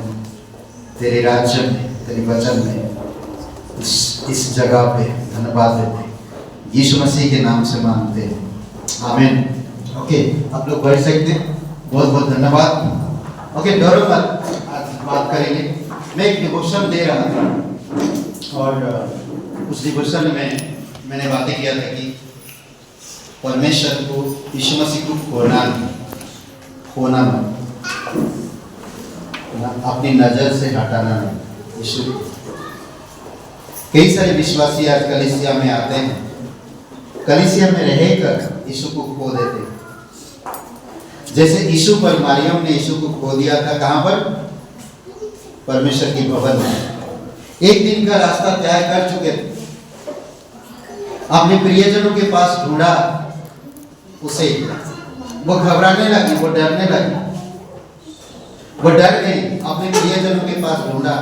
तेरे राज्य में, तेरे वचन में, इस जगह पे। धन्यवाद देते यीशु मसीह के नाम से मांगते हैं, आमीन। ओके, आप लोग बढ़ सकते हैं। बहुत बहुत धन्यवाद। ओके, डरो मत, आज बात करेंगे। मैं एक डिवोशन दे रहा था और उस डिवोशन में मैंने बातें किया था कि परमेश्वर को, यीशु मसीह को खोना मत, अपनी नजर से हटाना नहीं। यीशु, कई सारे विश्वासी आज कलीसिया में आते हैं, कलीसिया में रहकर यीशु को खो देते हैं। जैसे यीशु पर मरियम ने यीशु को खो दिया था। कहां पर? परमेश्वर की भवन में। एक दिन का रास्ता तय कर चुके थे, अपने प्रियजनों के पास ढूंढा उसे। वो घबराने लगी, वो डरने लगी, वो डर गई। अपने प्रियजनों के पास ढूंढा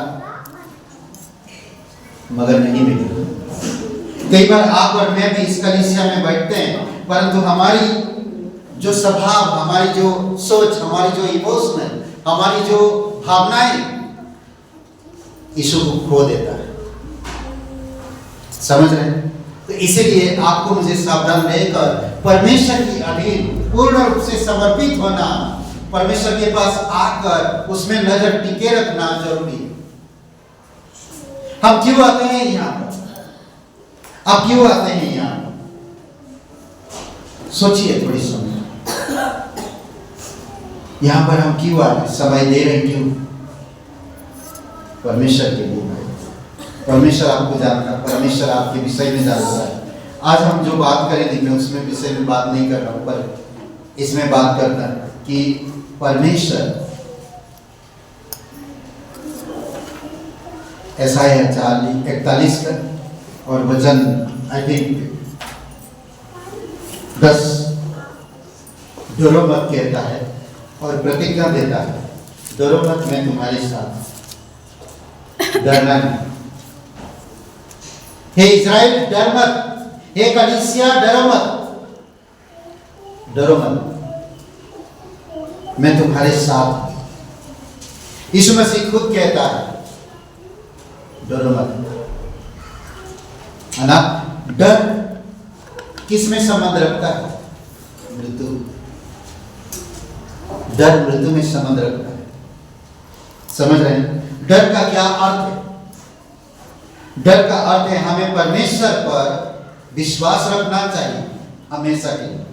मगर नहीं मिला। कई बार आप और मैं भी इस कलीसिया में बैठते हैं, परंतु हमारी जो स्वभाव, हमारी जो सोच, हमारी जो इमोशनल, हमारी जो भावनाएं यीशु को खो देता है। समझ रहे हैं? तो इसीलिए आपको मुझे सावधान रहकर परमेश्वर की अधीन पूर्ण रूप से समर्पित होना, परमेश्वर के पास आकर उसमें नजर टिके रखना जरूरी है। हम क्यों आते हैं यहाँ पर? आप क्यों आते हैं यहाँ पर? सोचिए थोड़ी समय। यहाँ पर हम क्यों आ रहे, समय दे रहे, क्यों? परमेश्वर के लिए। परमेश्वर आपको जानता है, परमेश्वर आपके विषय में जानता है। आज हम जो बात करेंगे, मैं उसमें विषय में बात नहीं कर रहा हूँ, पर इसमें बात करना कि परमेश्वर यशायाह 41 का और वचन आई थिंक 10 डरो मत कहता है और प्रतिज्ञा देता है, डरो मत, मैं तुम्हारे साथ, डरना नहीं। हे इज़राइल डर मत, हे कलीसिया डरो मत, डरो मत, मैं तुम्हारे साथ। यीशु मसीह खुद कहता है डरो मत, है ना? डर किस में संबंध रखता है? मृत्यु। डर मृत्यु में संबंध रखता है। समझ रहे हैं? डर का क्या अर्थ है? डर का अर्थ है हमें परमेश्वर पर विश्वास रखना चाहिए हमेशा के लिए,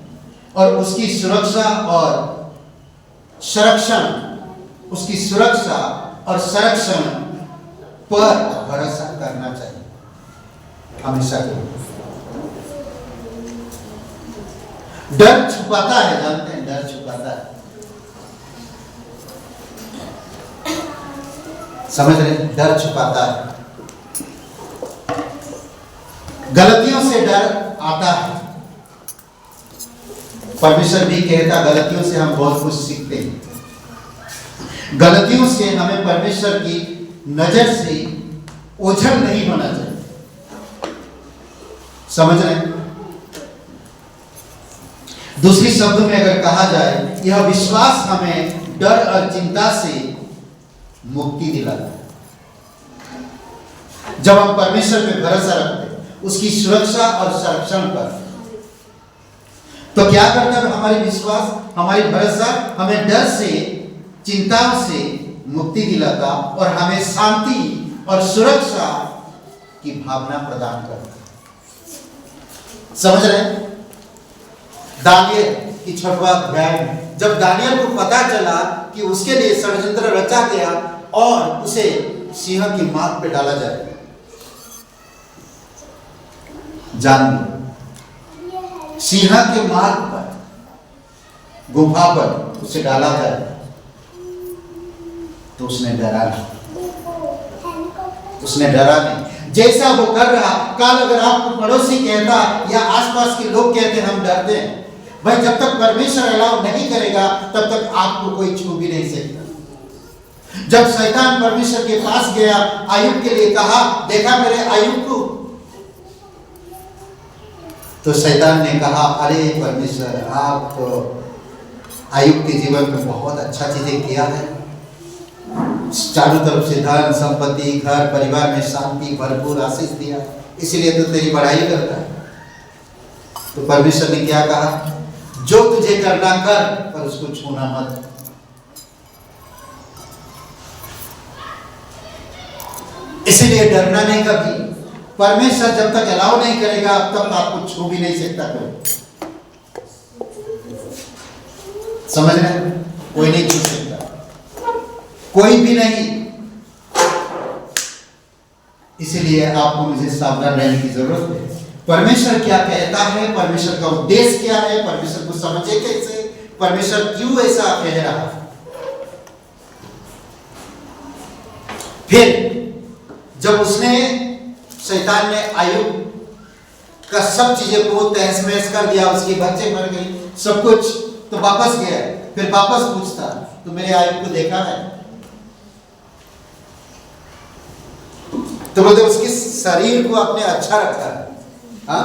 और उसकी सुरक्षा और संरक्षण, उसकी सुरक्षा और संरक्षण पर भरोसा करना चाहिए हमेशा के लिए। डर छुपाता है, जानते हैं? डर छुपाता है। समझ रहे? डर छुपाता है। गलतियों से डर आता है, परमेश्वर भी कहता गलतियों से हम बहुत कुछ सीखते हैं। गलतियों से हमें परमेश्वर की नजर से ओझल नहीं होना चाहिए। समझ रहे हैं? दूसरी शब्द में अगर कहा जाए, यह विश्वास हमें डर और चिंता से मुक्ति दिलाता है। जब हम परमेश्वर पे भरोसा रखते हैं, उसकी सुरक्षा और संरक्षण पर, तो क्या करता है हमारी विश्वास, हमारी भरोसा हमें डर से, चिंताओं से मुक्ति दिलाता और हमें शांति और सुरक्षा की भावना प्रदान करता है। समझ रहे हैं? दानियल की 6वां अध्याय में जब दानियल को पता चला कि उसके लिए षड्यंत्र रचा गया और उसे सिंह की मांग पे डाला जाए, जान लो सिंह के मार्ग पर, गुफा पर उसे डाला जाए, तो उसने डरा नहीं। उसने डरा नहीं। जैसा वो कर रहा, कल अगर आपको पड़ोसी कहता या आसपास के लोग कहते हम डरते हैं, भाई जब तक परमेश्वर अलाउ नहीं करेगा तब तक आपको कोई छू भी नहीं सकता। जब शैतान परमेश्वर के पास गया, आयुब के लिए कहा, देखा मेरे आयुब को, तो शैतान ने कहा, अरे परमेश्वर आप तो आयुब के जीवन में बहुत अच्छा चीजें किया है, चारों तरफ से धन संपत्ति, घर परिवार में शांति, भरपूर आशीष दिया, इसीलिए तो तेरी बड़ाई करता है। तो परमेश्वर ने क्या कहा, जो तुझे करना कर, पर उसको छूना मत। इसीलिए डरना नहीं कभी। परमेश्वर जब तक अलाउ नहीं करेगा तब तक आपको छू भी नहीं सकता कोई। समझ रहे हैं? कोई नहीं छू सकता, कोई भी नहीं। इसीलिए आपको मुझे सावधान रहने की जरूरत है। परमेश्वर क्या कहता है, परमेश्वर का उद्देश्य क्या है, परमेश्वर को समझे कैसे, परमेश्वर क्यों ऐसा कह रहा है। फिर जब उसने, शैतान ने आयुब का सब चीजें को तहस महस कर दिया, उसके बच्चे मर गए, सब कुछ, तो वापस गया। फिर वापस पूछता, तो मेरे आयुब को देखा है? तो बोलते उसके शरीर को आपने अच्छा रखा है, हाँ,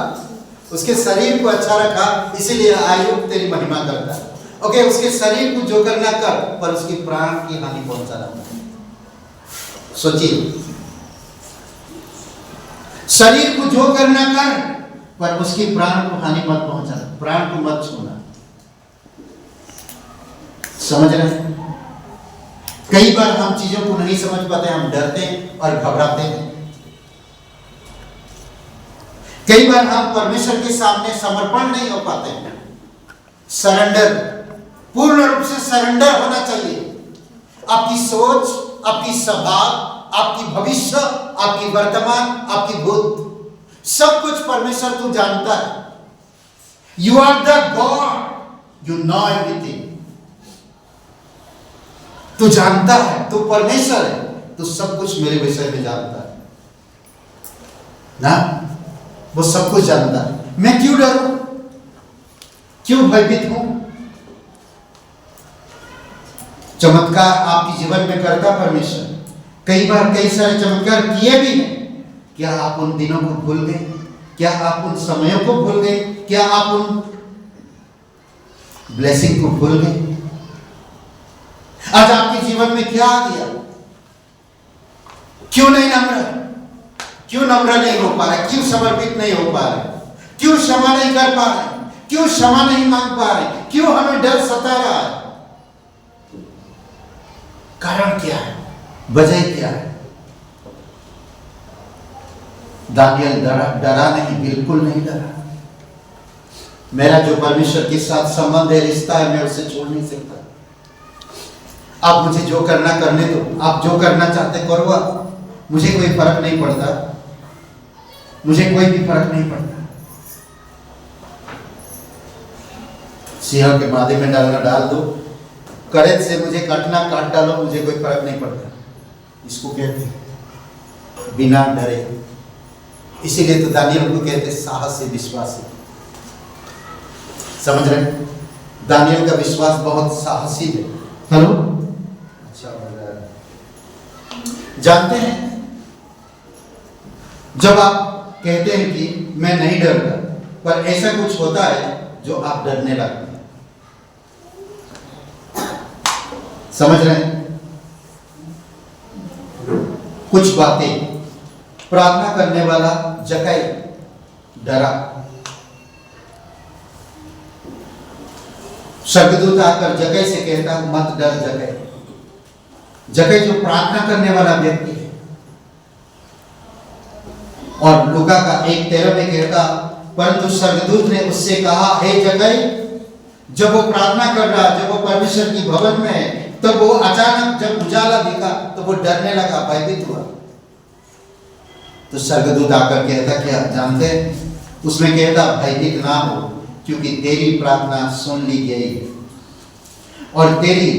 उसके शरीर को अच्छा रखा, इसीलिए आयुब तेरी महिमा करता है। ओके, उसके शरीर को जो करना कर, पर उसके प्राण की हानि पहुंचाना। सोचिए, शरीर को जो करना कर, पर उसकी प्राण को हानि मत पहुंचाना, प्राण को मत छूना। समझ रहे हैं? कई बार हम चीजों को नहीं समझ पाते, हम डरते हैं और घबराते हैं। कई बार हम परमेश्वर के सामने समर्पण नहीं हो पाते हैं। सरेंडर, पूर्ण रूप से सरेंडर होना चाहिए। आपकी सोच, आपकी स्वभाव, आपकी भविष्य, आपकी वर्तमान, आपकी भूत, सब कुछ परमेश्वर तू जानता है। You are the God, you know everything. तू जानता है, तू परमेश्वर है, तू सब कुछ मेरे विषय में जानता है ना, वो सब कुछ जानता है। मैं क्यों डरूं, क्यों भयभीत हूं? चमत्कार आपके जीवन में करता परमेश्वर। कई बार कई सारे चमत्कार किए भी हैं। क्या आप उन दिनों को भूल गए? क्या आप उन समयों को भूल गए? क्या आप उन ब्लेसिंग को भूल गए? आज आपके जीवन में क्या आ गया? क्यों नहीं नम्र, क्यों नम्र नहीं हो पा रहे, क्यों समर्पित नहीं हो पा रहे, क्यों क्षमा नहीं कर पा रहे, क्यों क्षमा नहीं मांग पा रहे, क्यों हमें डर सता रहा है? कारण क्या है, वजह क्या है? दानियल डरा नहीं, बिल्कुल नहीं डरा। मेरा जो परमेश्वर के साथ संबंध है, रिश्ता है, मैं उसे छोड़ नहीं सकता। आप मुझे जो करना करने दो, आप जो करना चाहते करो, मुझे कोई फर्क नहीं पड़ता, मुझे कोई भी फर्क नहीं पड़ता। सिंह के मादे में डालना डाल दो, करेज से मुझे काटना काट डालो, मुझे कोई फर्क नहीं पड़ता। इसको कहते हैं बिना डरे। इसीलिए तो दानियल को कहते हैं साहसी विश्वासी। समझ रहे? दानियल का विश्वास बहुत साहसी है। हेलो, अच्छा जानते हैं जब आप कहते हैं कि मैं नहीं डरता, पर ऐसा कुछ होता है जो आप डरने लगते हैं। समझ रहे हैं? कुछ बातें प्रार्थना करने वाला जक्कई डरा। स्वर्गदूत आकर जक्कई से कहता, मत डर जक्कई। जक्कई जो प्रार्थना करने वाला व्यक्ति है, और लूका का 1:13 में कहता, परंतु स्वर्गदूत ने उससे कहा, हे जक्कई, जब वो प्रार्थना कर रहा, जब वो परमेश्वर की भवन में है, तब वो अचानक जब उजाला दिखा तो वो डरने लगा, भयभीत हुआ। तो स्वर्गदूत आकर कहता, क्या जानते हैं? उसमें कहता, भयभीत ना हो, क्योंकि तेरी प्रार्थना सुन ली गई और तेरी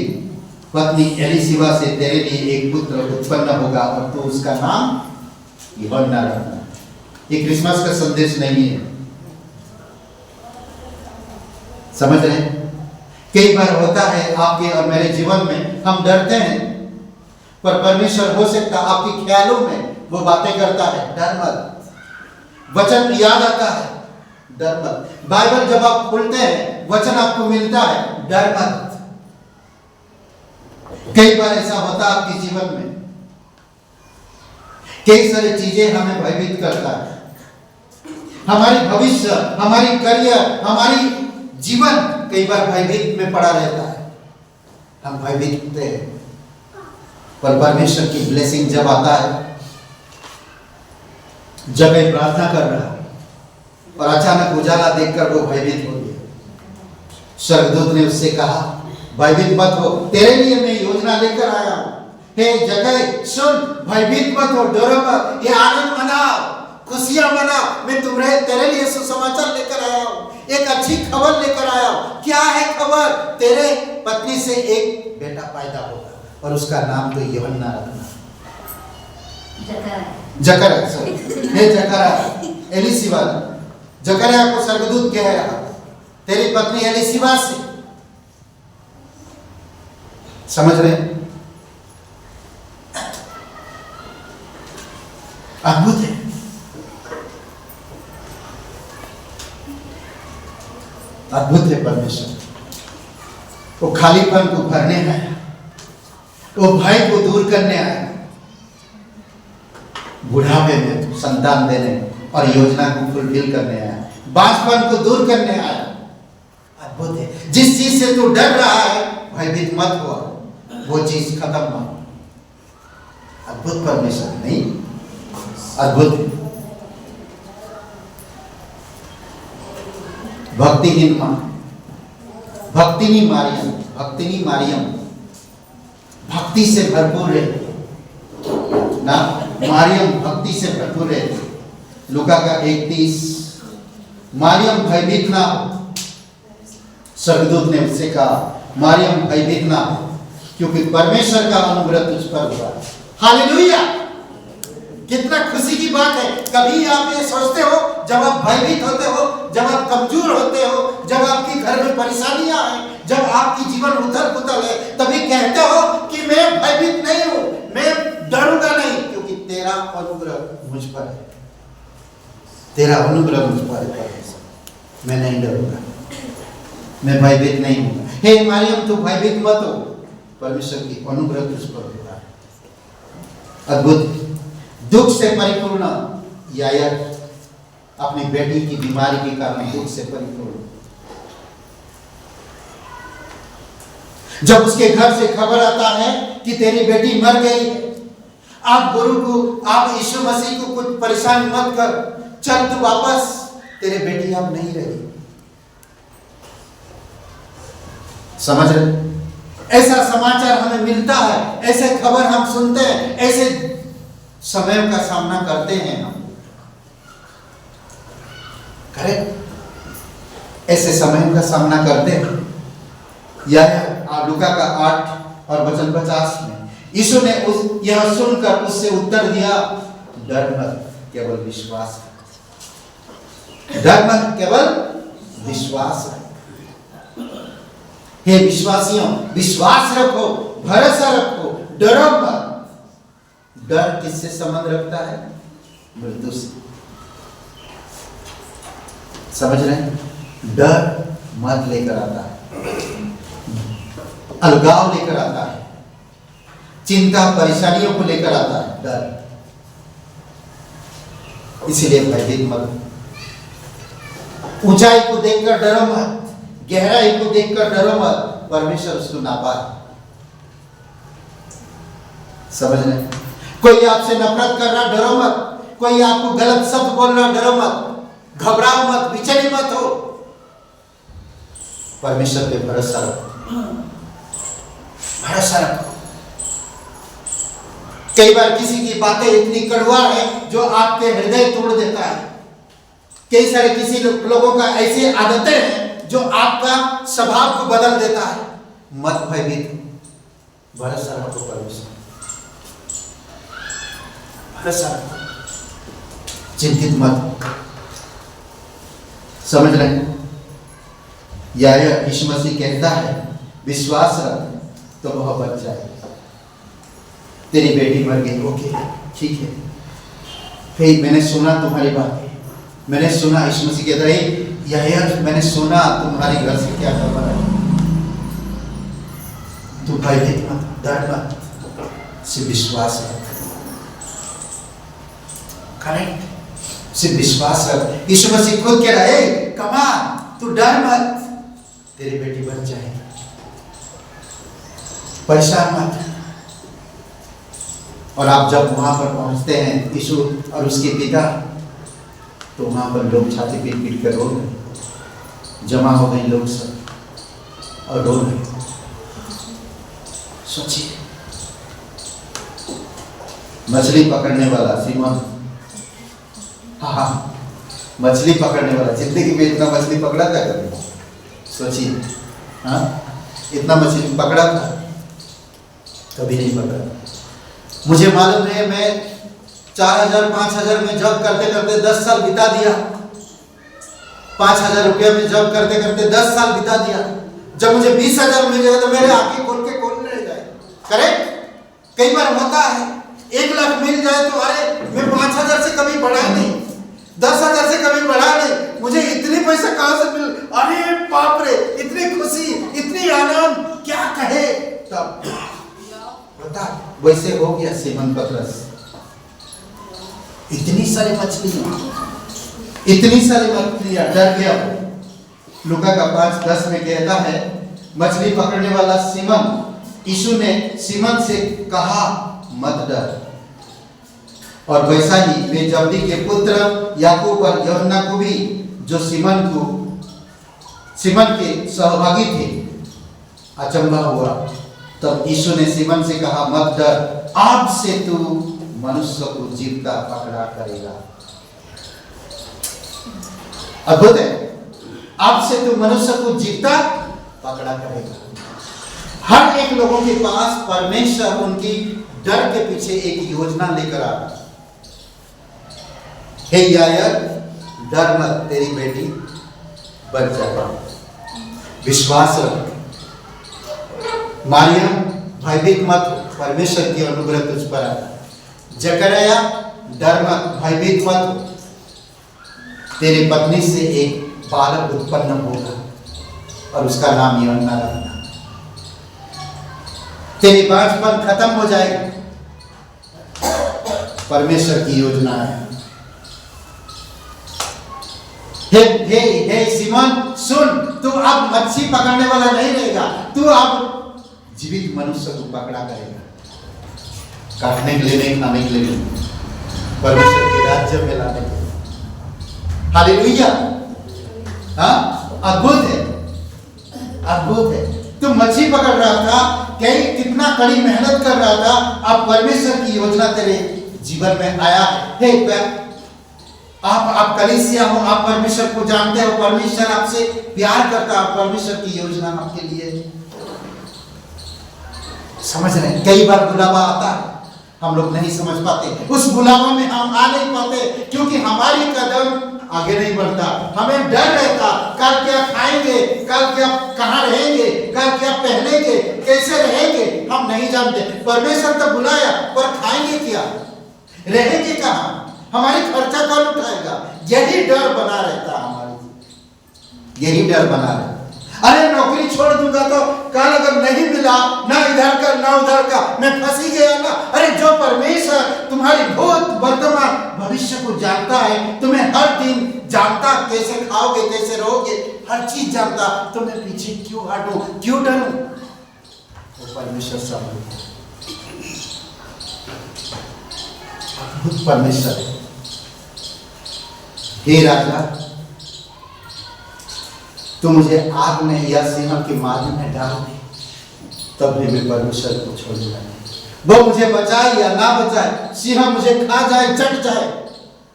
पत्नी एलिशिबा से तेरे लिए एक पुत्र उत्पन्न होगा और तू उसका नाम यूहन्ना रखना। ये क्रिसमस का संदेश नहीं है। समझ रहे हैं? कई बार होता है आपके और मेरे जीवन में, हम डरते हैं, पर परमेश्वर हो सकता आपके ख्यालों में वो बातें करता है, डर मत। वचन याद आता है, डर मत। बाइबल जब आप खोलते हैं, वचन आपको मिलता है, डर मत। कई बार ऐसा होता आपके जीवन में, कई सारी चीजें हमें भयभीत करता है। हमारी भविष्य, हमारी करियर, हमारी जीवन कई बार भयभीत में पड़ा रहता है। हम भयभीत होते हैं, पर परमेश्वर की ब्लेसिंग जब आता है, जब एक प्रार्थना कर रहा है और अचानक उजाला देखकर वो भयभीत हो गया। स्वर्गदूत ने उससे कहा, भयभीत मत हो, तेरे लिए मैं योजना लेकर आया हूं। हे जक्कई सुन, भयभीत मत हो, डरो मत, ये आनंद मनाओ, खुशियां मनाओ। मैं तुम्हें तेरे लिए सुसमाचार लेकर आया हूं, एक अच्छी खबर लेकर आया हूं। क्या है खबर? तेरे पत्नी से एक बेटा पैदा होगा और उसका नाम तो यूहन्ना रखना। जकरया, सॉरी, हे जकरया, एलिशिबा, जकरया को स्वर्गदूत कह रहा, तेरी पत्नी एलिशिबा से। समझ रहे? अद्भुत है। अद्भुत है परमेश्वर। वो खालीपन को भरने आया, वो भय को दूर करने आया, बुढ़ापे में संतान देने और योजना को फुलफिल करने आया, बांझपन को दूर करने आया। अद्भुत है। जिस चीज से तू डर रहा है, भयभीत मत हुआ, वो चीज खत्म ना हो। अद्भुत परमेश्वर नहीं? अद्भुत है। भक्तिहीन मां, भक्तिनी मारियम भक्ति से भरपूर है ना। मारियम भक्ति से भरपूर है। लूका का 1:30, मारियम भयभीत ना हो। स्वर्गदूत ने उससे कहा, मारियम भयभीत ना हो, क्योंकि परमेश्वर का अनुग्रह तुझ पर हुआ। हालेलुया! कितना खुशी की बात है। कभी आप ये सोचते हो, जब आप भयभीत होते हो, जब आप कमजोर होते हो, जब आपके घर में परेशानियां हैं, जब आपकी जीवन उथल पुथल है, तभी कहते हो कि मैं भयभीत नहीं हूं, मैं डरूंगा नहीं, क्योंकि तेरा अनुग्रह मुझ पर है। तेरा अनुग्रह मुझ पर है, मैं नहीं डरूंगा, मैं भयभीत नहीं हूं। हे मारियम, तू भयभीत मत हो, परमेश्वर की अनुग्रह तुझ पर होता है। अद्भुत। दुख से परिपूर्ण यायर अपनी बेटी की बीमारी के कारण दुख से परिपूर्ण, जब उसके घर से खबर आता है कि तेरी बेटी मर गई है, आप गुरु को, आप यीशु मसीह को कुछ परेशान मत कर, चल तू वापस, तेरी बेटी अब नहीं रही। समझ रहे? ऐसा समाचार हमें मिलता है, ऐसे खबर हम सुनते हैं, ऐसे समय का सामना करते हैं हम। करेक्ट? ऐसे समय का सामना करते हैं। लूका का 8 और वचन 50 में यीशु ने यह सुनकर उससे उत्तर दिया, डर मत, केवल विश्वास है। डर मत, केवल विश्वास है। हे विश्वासियों, विश्वास रखो, भरोसा रखो, डरो मत। डर किससे संबंध रखता है? मृत्यु से। समझ रहे हैं? डर मत लेकर आता है, अलगाव लेकर आता है, चिंता परेशानियों को लेकर आता है डर। इसीलिए भयभीत मत। ऊंचाई को देखकर डरो मत, गहराई को देखकर डरो मत, परमेश्वर उसको नापा है। समझ रहे? कोई आपसे नफरत कर रहा, डरो मत। कोई आपको गलत शब्द बोल रहा, डरो मत, घबराओ मत, विचलित मत हो। परमेश्वर पे भरोसा रखो, भरोसा रखो। कई बार किसी की बातें इतनी कड़वा है जो आपके हृदय तोड़ देता है। कई सारे किसी लोगों का ऐसी आदतें हैं जो आपका स्वभाव को बदल देता है। मत भयभीत, भरोसा रखो परमेश्वर, भरोसा रखो, चिंतित मत। समझ रहे हैं? यार यीशु मसीह कहता है विश्वास रख तो वह बच जाएगी। तेरी बेटी मर गई, ओके ठीक है, फिर मैंने सुना तुम्हारी बातें, मैंने सुना। यीशु मसीह कहता है यार मैंने सुना तुम्हारे घर से क्या खबर है, तू भयभीत मत, डर मत, सिर्फ विश्वास रख। करेक्ट, सिर्फ विश्वास रख। यीशु मसीह खुद कह रहा है कमान, तू डर मत, तेरी बेटी बच जाएगी, परेशान मत। और आप जब वहां पर पहुंचते हैं यीशु और उसके पिता, तो वहां पर लोग छाती पीट पीट कर रो रहे, जमा हो गए लोग सब और रो रहे। सोचिए, मछली पकड़ने वाला सीमोन, हाँ मछली पकड़ने वाला, जिंदगी में इतना मछली पकड़ा था कभी? सोचिए, हाँ इतना मछली पकड़ा था? कभी नहीं पकड़ा। मुझे मालूम है, मैं 4000 5000 में जॉब करते करते 10 साल बिता दिया। 5000 रुपया में जॉब करते करते 10 साल बिता दिया। जब मुझे 20,000 मिल जाए तो मेरे आंखें खोल के कौन रह जाए। करेक्ट? कई बार होता है 1 लाख मिल जाए तो अरे मैं 5000 से कभी बढ़ा नहीं, 10,000 से कभी बढ़ा नहीं, मुझे इतने पैसे कहां से मिल, अरे बाप रे, इतनी खुशी, इतनी आनंद, क्या कहे। तब बता, वैसे हो गया सीमन पतरस। इतनी सारी मछलियां, इतनी सारी मछलियां, डर गया वो। लूका का 5:10 में कहता है मछली पकड़ने वाला सीमन, यीशु ने सीमन से कहा मत डर। और वैसा ही वे जब्दी के पुत्र याकूब और यूहन्ना को भी, जो सीमन के सहभागी थे, अचंभा हुआ। तब यीशु ने सीमन से कहा मत डर, आज से तू मनुष्य को जीवता पकड़ा करेगा। अद्भुत है, आज से तू मनुष्य को जीवता पकड़ा करेगा। हर एक लोगों के पास परमेश्वर उनकी डर के पीछे एक योजना लेकर आ रहा। हे यायर, डर मत, तेरी बेटी बच जाएगी, विश्वास रख। मारियम, भयभीत मत, परमेश्वर की अनुग्रह तुझ पर है। जकरिया, डर मत, भयभीत मत, तेरी पत्नी से एक बालक उत्पन्न होगा और उसका नाम यूहन्ना रखना। तेरी बांझपन खत्म हो जाएगी, परमेश्वर की योजना है। हे सीमोन, सुन, तू अब मच्छी पकड़ने वाला नहीं रहेगा, तू अब जीवित मनुष्य को पकड़ा करेगा। काटने के लिए नहीं, खाने के लिए नहीं, परमेश्वर के राज्य में लाने के लिए। हालेलुया। हाँ, अद्भुत है, अद्भुत है। तू मच्छी पकड़ रहा था, कितना कड़ी मेहनत कर रहा था, अब परमेश्वर की योजना तेरे जीवन में आया है। आप कलीसिया हो, आप परमेश्वर को जानते हो, परमेश्वर आपसे प्यार करता है, परमेश्वर की योजना आपके लिए। समझ रहे हैं? कई बार बुलावा आता है, हम लोग नहीं समझ पाते, उस बुलावा में हम आ नहीं पाते, क्योंकि हमारी कदम आगे नहीं बढ़ता। हमें डर रहता, कल क्या खाएंगे, कल क्या कहाँ रहेंगे, कल क्या पहनेंगे, कैसे रहेंगे, हम नहीं जानते। परमेश्वर तो बुलाया, पर खाएंगे क्या, रहेंगे कहाँ, हमारी खर्चा कौन उठाएगा, यही डर बना रहता हमारी, यही डर बना रहता। अरे नौकरी छोड़ दूंगा तो कल अगर नहीं मिला, ना इधर का ना उधर का, मैं फंसी गया ना। अरे जो परमेश्वर तुम्हारी भूत वर्तमान भविष्य को जानता है, तुम्हें हर दिन जानता, कैसे खाओगे कैसे रहोगे, हर चीज जानता, तो मैं पीछे क्यों हटूं, क्यों डरूं? वो परमेश्वर सब अद्भुत परमेश्वर है। हे राजा, तो मुझे आग में या सिंह के मार्ग में डाल दे, तब भी मैं परमेश्वर को छोड़ूंगा नहीं। वो मुझे बचाए या ना बचाए, सिंह मुझे खा जाए, चट जाए,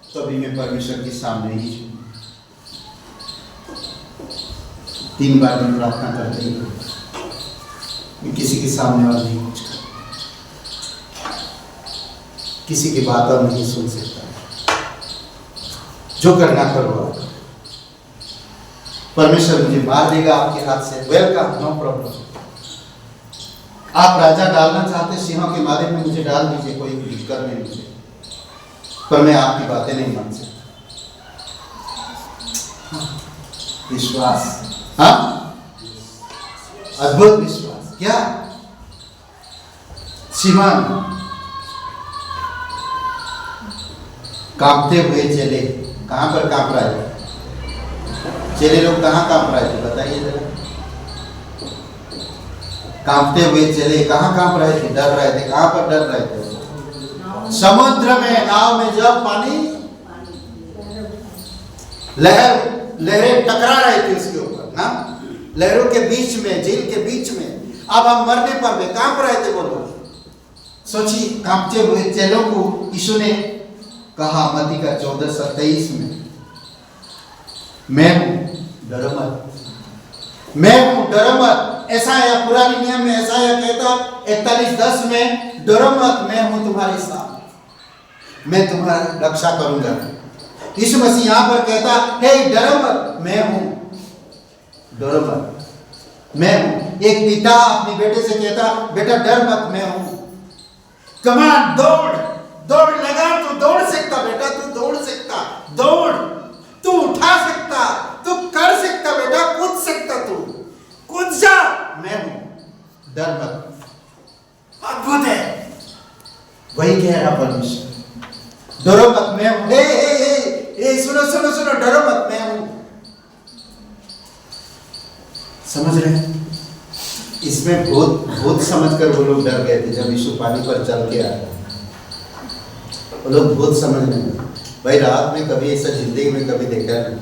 तभी मैं परमेश्वर के सामने ही झूमूंगा। 3 बार मैं प्रार्थना करते ही मैं किसी के सामने और नहीं कुछ कर, किसी की बात और नहीं सुन सकता, जो करना करो। परमेश्वर मुझे मार देगा आपके हाथ से, वेलकम, नो प्रॉब्लम। आप राजा डालना चाहते सिंहों के मारे में मुझे डाल दीजिए, कोई दिक्कत नहीं मुझे, पर मैं आपकी बातें नहीं मान सकता। विश्वास, हाँ, अद्भुत विश्वास। क्या सिमोन कांपते हुए चले, कहां पर कांप रहे थे चेले लोग, कहां कांप रहे थे बताइए जरा। कांपते हुए चले, कहां कांप रहे थे, डर रहे थे, कहां पर डर रहे थे? समुद्र में, नाव में जब पानी लहरें टकरा रही थी उसके ऊपर ना, लहरों के बीच में, झील के बीच में, अब हम मरने पर भी कांप रहे थे वो लोग। सोचिए, कांपते हुए चेलों को यीशु ने कहा मत्ती का 14:27 में, मैं हूं, डरो मत, मैं हूं, डरो मत। ऐसा है पुरानी नियम में, ऐसा है कहता 41:10 में, डरो मत, मैं हूं तुम्हारे साथ, मैं तुम्हारी रक्षा करूंगा। यीशु मसीह यहां पर कहता, हे डरो मत, मैं हूं, डरो मत, मैं हूं। एक पिता अपने बेटे से कहता, बेटा डर मत, मैं हूं। कमान, दौड़, दौड़ लगा, तू दौड़ सकता बेटा, तू दौड़ सकता, दौड़, तू उठा सकता, तू कर सकता बेटा, कूद सकता, तू कूद जा, मैं हूं, डर मत। अद्भुत है, वही कह रहा परमेश्वर, डरो मत, मैं हूं। हे सुनो सुनो सुनो, डरो मत, मैं हूं। समझ रहे हैं? इसमें भूत समझकर वो लोग डर गए थे जब यीशु पानी पर चल के आया। वो लोग भूत समझ नहीं, भाई रात में कभी ऐसा जिंदगी में कभी देखा नहीं,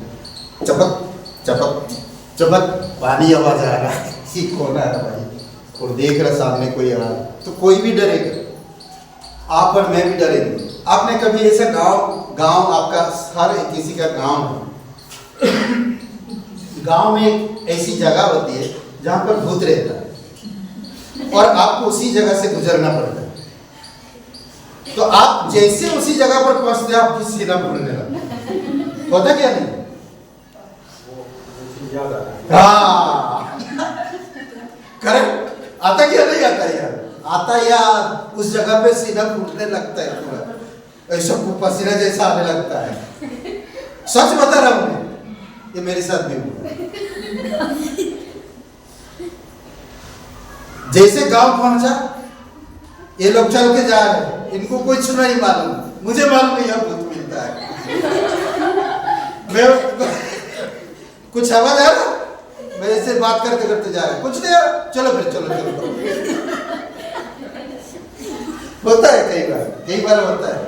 चपक चपक चपक पानी आवाज आ रहा है, कौन आ रहा भाई, और देख रहा सामने कोई आ रहा, तो कोई भी डरेगा, आप और मैं भी डरेंगे। आपने कभी ऐसा गांव आपका हर किसी का गांव है, गांव में एक ऐसी जगह होती है जहां पर भूत रहता है और आपको उसी जगह से गुजरना पड़ता है, तो आप जैसे उसी जगह पर पहुंचते आपकी सीना फूलने लगता, होता क्या नहीं? हाँ, करेक्ट, आता क्या नहीं आता यार, आता यार, उस जगह पे सीना फूटने लगता है पूरा, ऐसा पसीना जैसा आने लगता है। सच बता रहा हूं मैं, ये मेरे साथ भी हुआ। जैसे गांव पहुंचा, ये लोग चल के जा रहे हैं, इनको कुछ नहीं मालूम, मुझे मालूम है यह भूत मिलता है। मैं कुछ आवाज आ रहा, मैं ऐसे बात करते करते जा रहा, कुछ नहीं आ रहा, चलो फिर चलो। होता है कई बार होता है,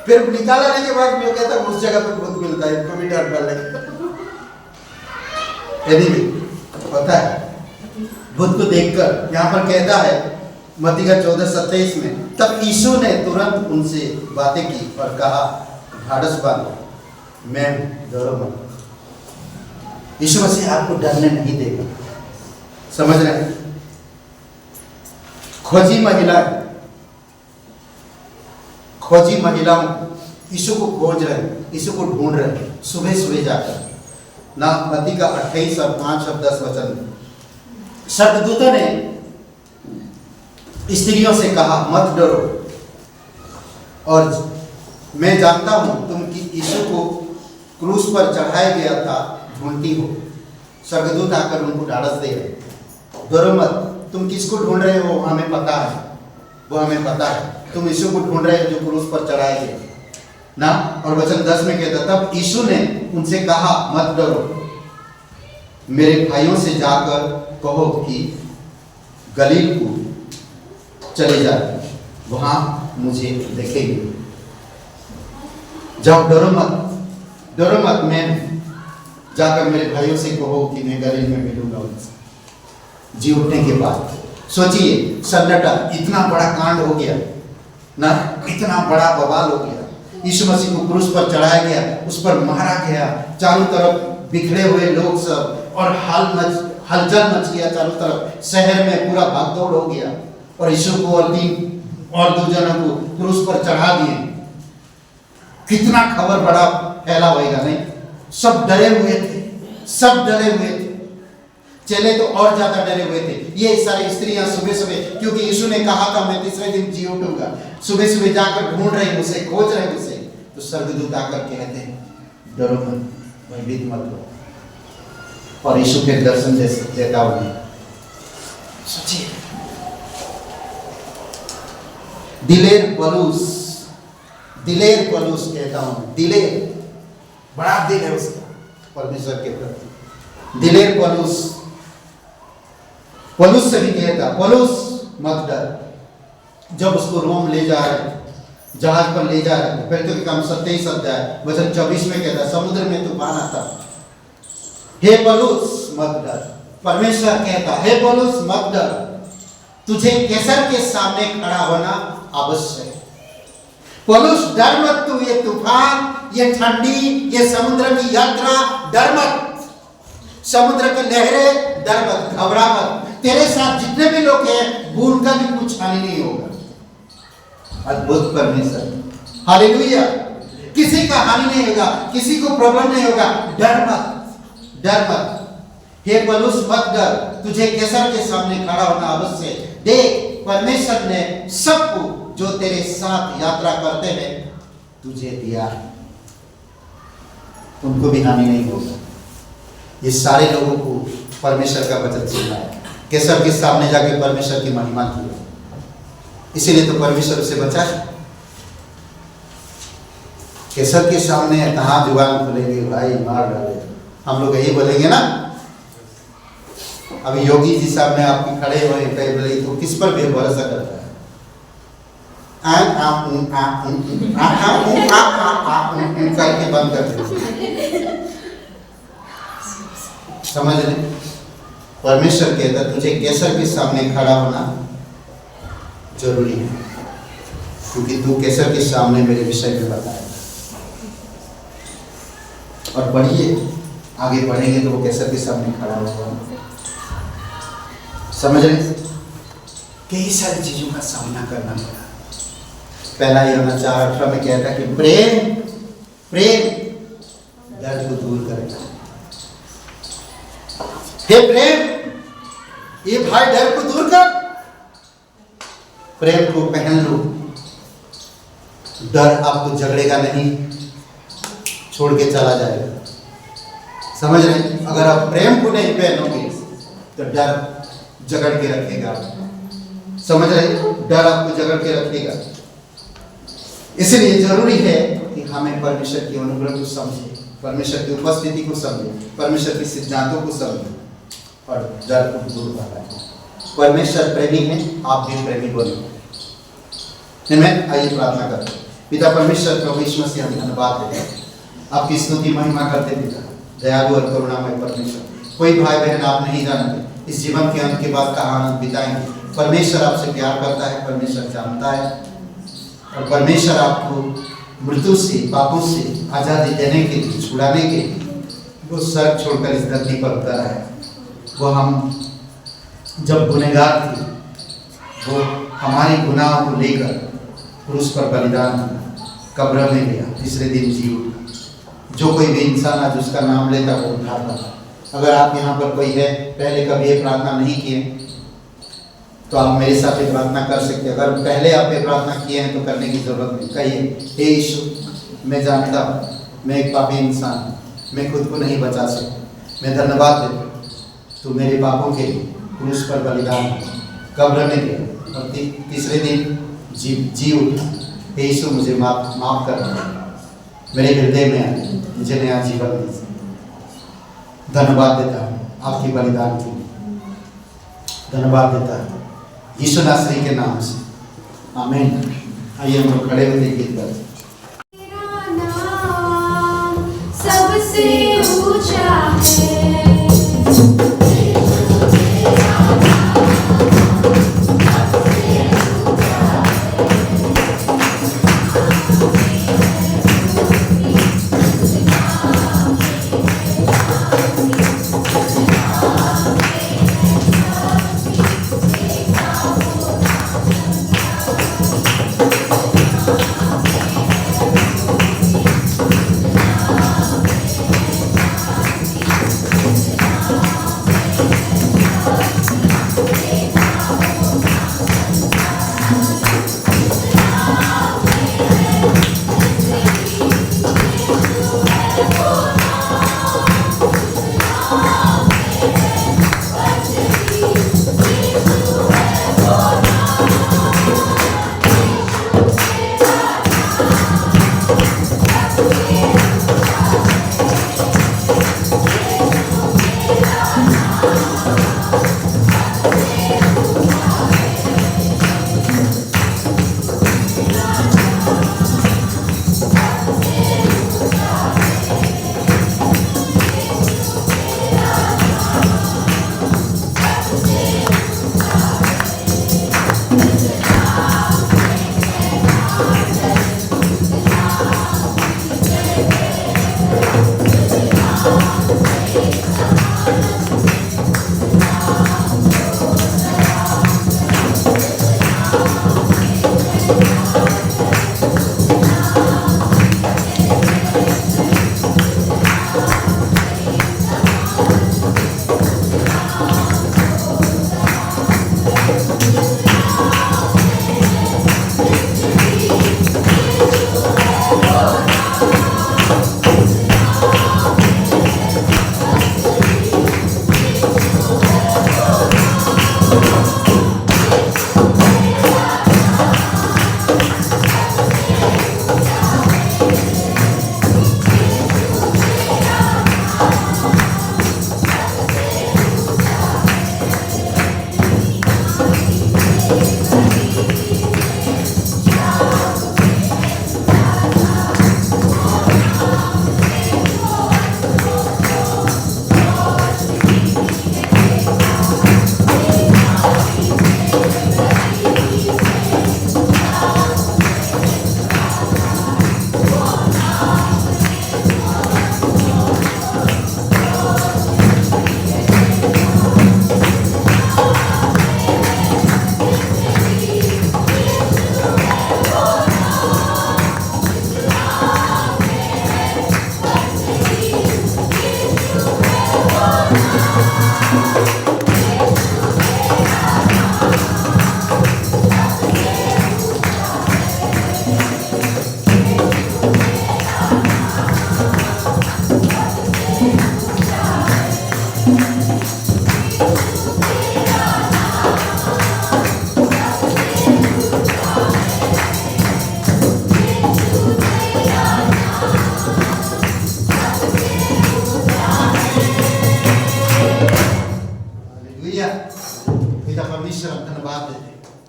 फिर निकालने के बाद मैं कहता उस जगह पे भूत मिलता है, इनको भी डर लगता है। होता है, भूत को देखकर यहाँ पर कहता है मत्ती का 14:27 में, तब यीशु ने तुरंत उनसे बातें की और कहा, ढाढ़स बांधो, मैं डरो मत। यीशु मसीह आपको डरने नहीं देगा, समझ रहे हैं? खोजी महिला फौजी महिलाओं यीशु को खोज रहे, यीशु को ढूंढ रहे, सुबह सुबह जाकर ना। मत्ती का 28 और 5 और 10 वचन में स्वर्गदूतों ने स्त्रियों से कहा, मत डरो, और मैं जानता हूं तुम कि यीशु को क्रूस पर चढ़ाया गया था ढूंढती हो। स्वर्गदूत आकर उनको ढाढ़स दे रहे, डरो मत, तुम किसको ढूंढ रहे हो हमें पता है, वो हमें पता है, तुम यीशु को ढूंढ रहे हो जो क्रूस पर चढ़ाए गए ना। और वचन 10 में कहता, तब यीशु ने उनसे कहा, मत डरो, मेरे भाइयों से जाकर कहो कि गलील को चले जाए, वहां मुझे देखेंगे। जाओ, डरो मत, मैं जाकर मेरे भाइयों से कहो कि मैं गलील में मिलूंगा उनसे। जी उठने के बाद सोचिए, सन्नाटा, इतना बड़ा कांड हो गया ना, इतना बड़ा बवाल हो गया। यीशु मसीह को क्रूस पर चढ़ाया गया, उस पर मारा गया, चारों तरफ बिखरे हुए लोग सब, और हलचल मच गया चारों तरफ, शहर में पूरा भागदौड़ हो गया, और यीशु को और 3 और 2 जनों को क्रूस पर चढ़ा दिए। कितना खबर बड़ा फैला होगा नहीं? सब डरे हुए थे, चेले तो और ज्यादा डरे हुए थे। ये सारी स्त्रियां सुबह सुबह, क्योंकि यीशु ने कहा था मैं तीसरे दिन जी उठूंगा, सुबह सुबह जाकर ढूंढ रहे उसे, खोज रहे उसे। तो स्वर्गदूत आकर कहते हैं, डरो मत, भयभीत मत हो, और यीशु के दर्शन देता उन्हें। सोचिए, दिलेर पौलुस कहता हूं, दिलेर, बड़ा दिल है उसका परमेश्वर के प्रति। दिलेर पौलुस से भी कहता, पौलुस मत डर। जब उसको रोम ले जा रहे, जहाज पर ले जा रहे थे, फिर तो काम 27 अध्याय वचन 24 में कहता, समुद्र में तूफान आता, हे पौलुस मत डर। परमेश्वर कहता, हे पौलुस मत डर, तुझे कैसर के सामने खड़ा होना आवश्यक है। पौलुस डर मत, तू ये तूफान, ये ठंडी, ये समुद्र की यात्रा, डर मत, समुद्र की लहरें, डर मत, घबरा मत। तेरे साथ जितने भी लोग हैं, बूंद का भी कुछ हानि नहीं होगा। अद्भुत परमेश्वर, हालेलुया। किसी का हानि नहीं होगा, किसी को प्रॉब्लम नहीं होगा। डर मत। हे पौलुस मत डर, तुझे कैसर के सामने खड़ा होना आवश्यक। देख, परमेश्वर ने सबको जो तेरे साथ यात्रा करते हैं तुझे दिया है, उनको भी हानि नहीं होगा। ये सारे लोगों को परमेश्वर का वचन सुनना है। कैसर के सामने जाके परमेश्वर की महिमा की, इसीलिए तो परमेश्वर उसे बचा है। कैसर के सामने कहाँ जुबान खुलेंगे भाई, मार डाले। हम लोग यही बोलेंगे ना। अभी योगी जी सामने आपके खड़े हुए कई बोले, तो किस पर भी भरोसा करता है? करके बंद कर देते। समझ रहे? परमेश्वर कहता तुझे कैसर के सामने खड़ा होना जरूरी है, क्योंकि तू कैसर के सामने मेरे विषय में बताएगा। और बढ़िए, आगे बढ़ेंगे तो वो कैसर के सामने खड़ा होगा। समझ रहे? कई सारी चीजों का सामना करना पड़ा। पहला यूहन्ना 4:18 में कहता है कि प्रेम दर्द को दूर करेगा। हे प्रेम, ये भाई डर को दूर कर, प्रेम को पहन लो। डर आपको झगड़ेगा नहीं, छोड़ के चला जाएगा। समझ रहे? अगर आप प्रेम को नहीं पहनोगे तो डर जगड़ के रखेगा। समझ रहे? डर आपको जगड़ के रखेगा। इसलिए जरूरी है कि हमें परमेश्वर की अनुग्रह को समझे, परमेश्वर की उपस्थिति को समझे, परमेश्वर के सिद्धांतों को समझे और डर को दूर भगाएं। परमेश्वर प्रेमी है, आप भी प्रेमी बनो। आमेन। आइए प्रार्थना करते हैं। पिता परमेश्वर, प्रभु यीशु मसीह, हम धन्यवाद देते हैं, आपकी स्तुति महिमा करते पिता, दयालु और करुणामय परमेश्वर। कोई भाई बहन आप नहीं जानते इस जीवन के अंत के बाद कहाँ आनंद बिताएंगे। परमेश्वर आपसे प्यार करता है, परमेश्वर जानता है, और परमेश्वर आपको मृत्यु से, पापों से आज़ादी देने के लिए, छुड़ाने के लिए वो स्वर्ग छोड़कर इस धरती पर उतरा है। वो हम जब गुनहगार थे, वो हमारे गुनाहों को लेकर क्रूस पर बलिदान हुआ। कब्र में गया, तीसरे दिन जी उठा। जो कोई भी इंसान आज उसका नाम लेता वो उठाता। अगर आप यहाँ पर कोई है पहले कभी ये प्रार्थना नहीं किए तो आप मेरे साथ ये प्रार्थना कर सकते हैं। अगर पहले आप ये प्रार्थना किए हैं तो करने की जरूरत नहीं। कहिए, हे यीशु, मैं जानता हूँ मैं एक पापी इंसान हूँ, मैं खुद को नहीं बचा सकता। मैं धन्यवाद देता हूँ तू मेरे पापों के लिए क्रूस पर बलिदान कब्र में गया और तीसरे दिन जी उठा। हे यीशु, मुझे माफ कर, मेरे हृदय में आए, मुझे नया जीवन दीजिए। धन्यवाद देता हूँ आपकी बलिदान के लिए, धन्यवाद देता हूँ यीशु नासरी के नाम से, आमीन। आइए हम लोग खड़े होकर गीत गाते हैं। तेरा नाम सबसे ऊंचा है।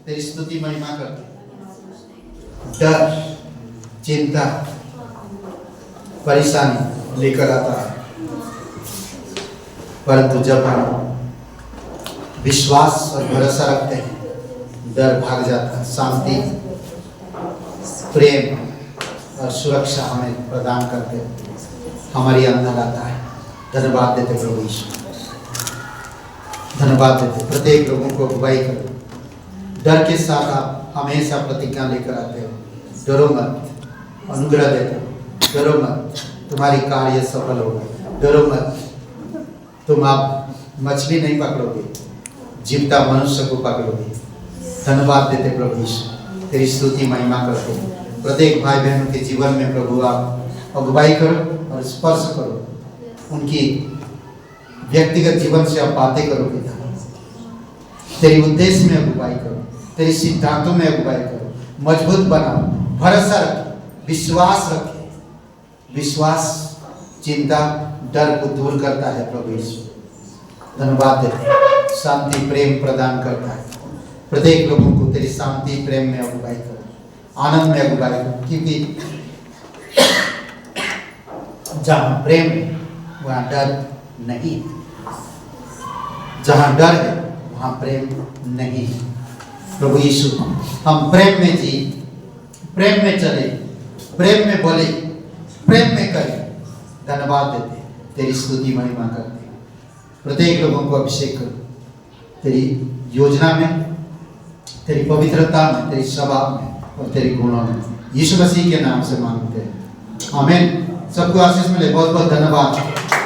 तेरी स्तुति महिमा करते। डर, चिंता, परेशानी लेकर आता है, परंतु जब हम विश्वास और भरोसा रखते हैं, डर भाग जाता है। शांति, प्रेम और सुरक्षा हमें प्रदान करते हैं, हमारी अंदर आता है। धन्यवाद देते प्रभु यीशु, धन्यवाद देते। प्रत्येक लोगों को अगुवाई करो। डर के साथ आप हमेशा प्रतिज्ञा लेकर आते हो, डरो मत, अनुग्रह देता हूँ। डरो मत, तुम्हारी कार्य सफल होगा। डरो मत, तुम आप मछली नहीं पकड़ोगे, जीवता मनुष्य को पकड़ोगे। धन्यवाद देते प्रभु यीशु, तेरी स्तुति महिमा करते हैं। प्रत्येक भाई बहनों के जीवन में प्रभु आप अगुवाई करो और स्पर्श करो, उनकी व्यक्तिगत जीवन से आप बातें करो पिता। तेरी उद्देश्य में अगुवाई करो, तेरी सिद्धांतों में अगुवाई करो, मजबूत बनाओ, भरोसा रखे, विश्वास रखे। विश्वास चिंता डर को दूर करता है प्रभु यीशु। धन्यवाद देते हैं, शांति प्रेम प्रदान करता है। प्रत्येक लोगों को तेरी शांति प्रेम में अगुवाई करो, आनंद में अगुवाई करो, क्योंकि जहाँ प्रेम है वहाँ डर नहीं, जहाँ डर है वहाँ प्रेम नहीं। प्रभु यीशु, हम प्रेम में जी, प्रेम में चले, प्रेम में बोले, प्रेम में करें। धन्यवाद देते, तेरी स्तुति महिमा करते। प्रत्येक लोगों को अभिषेक करो तेरी योजना में, तेरी पवित्रता में, तेरी स्वभाव में और तेरे गुणों में। यीशु मसीह के नाम से मांगते हैं, आमीन। सबको आशीष मिले। बहुत बहुत धन्यवाद।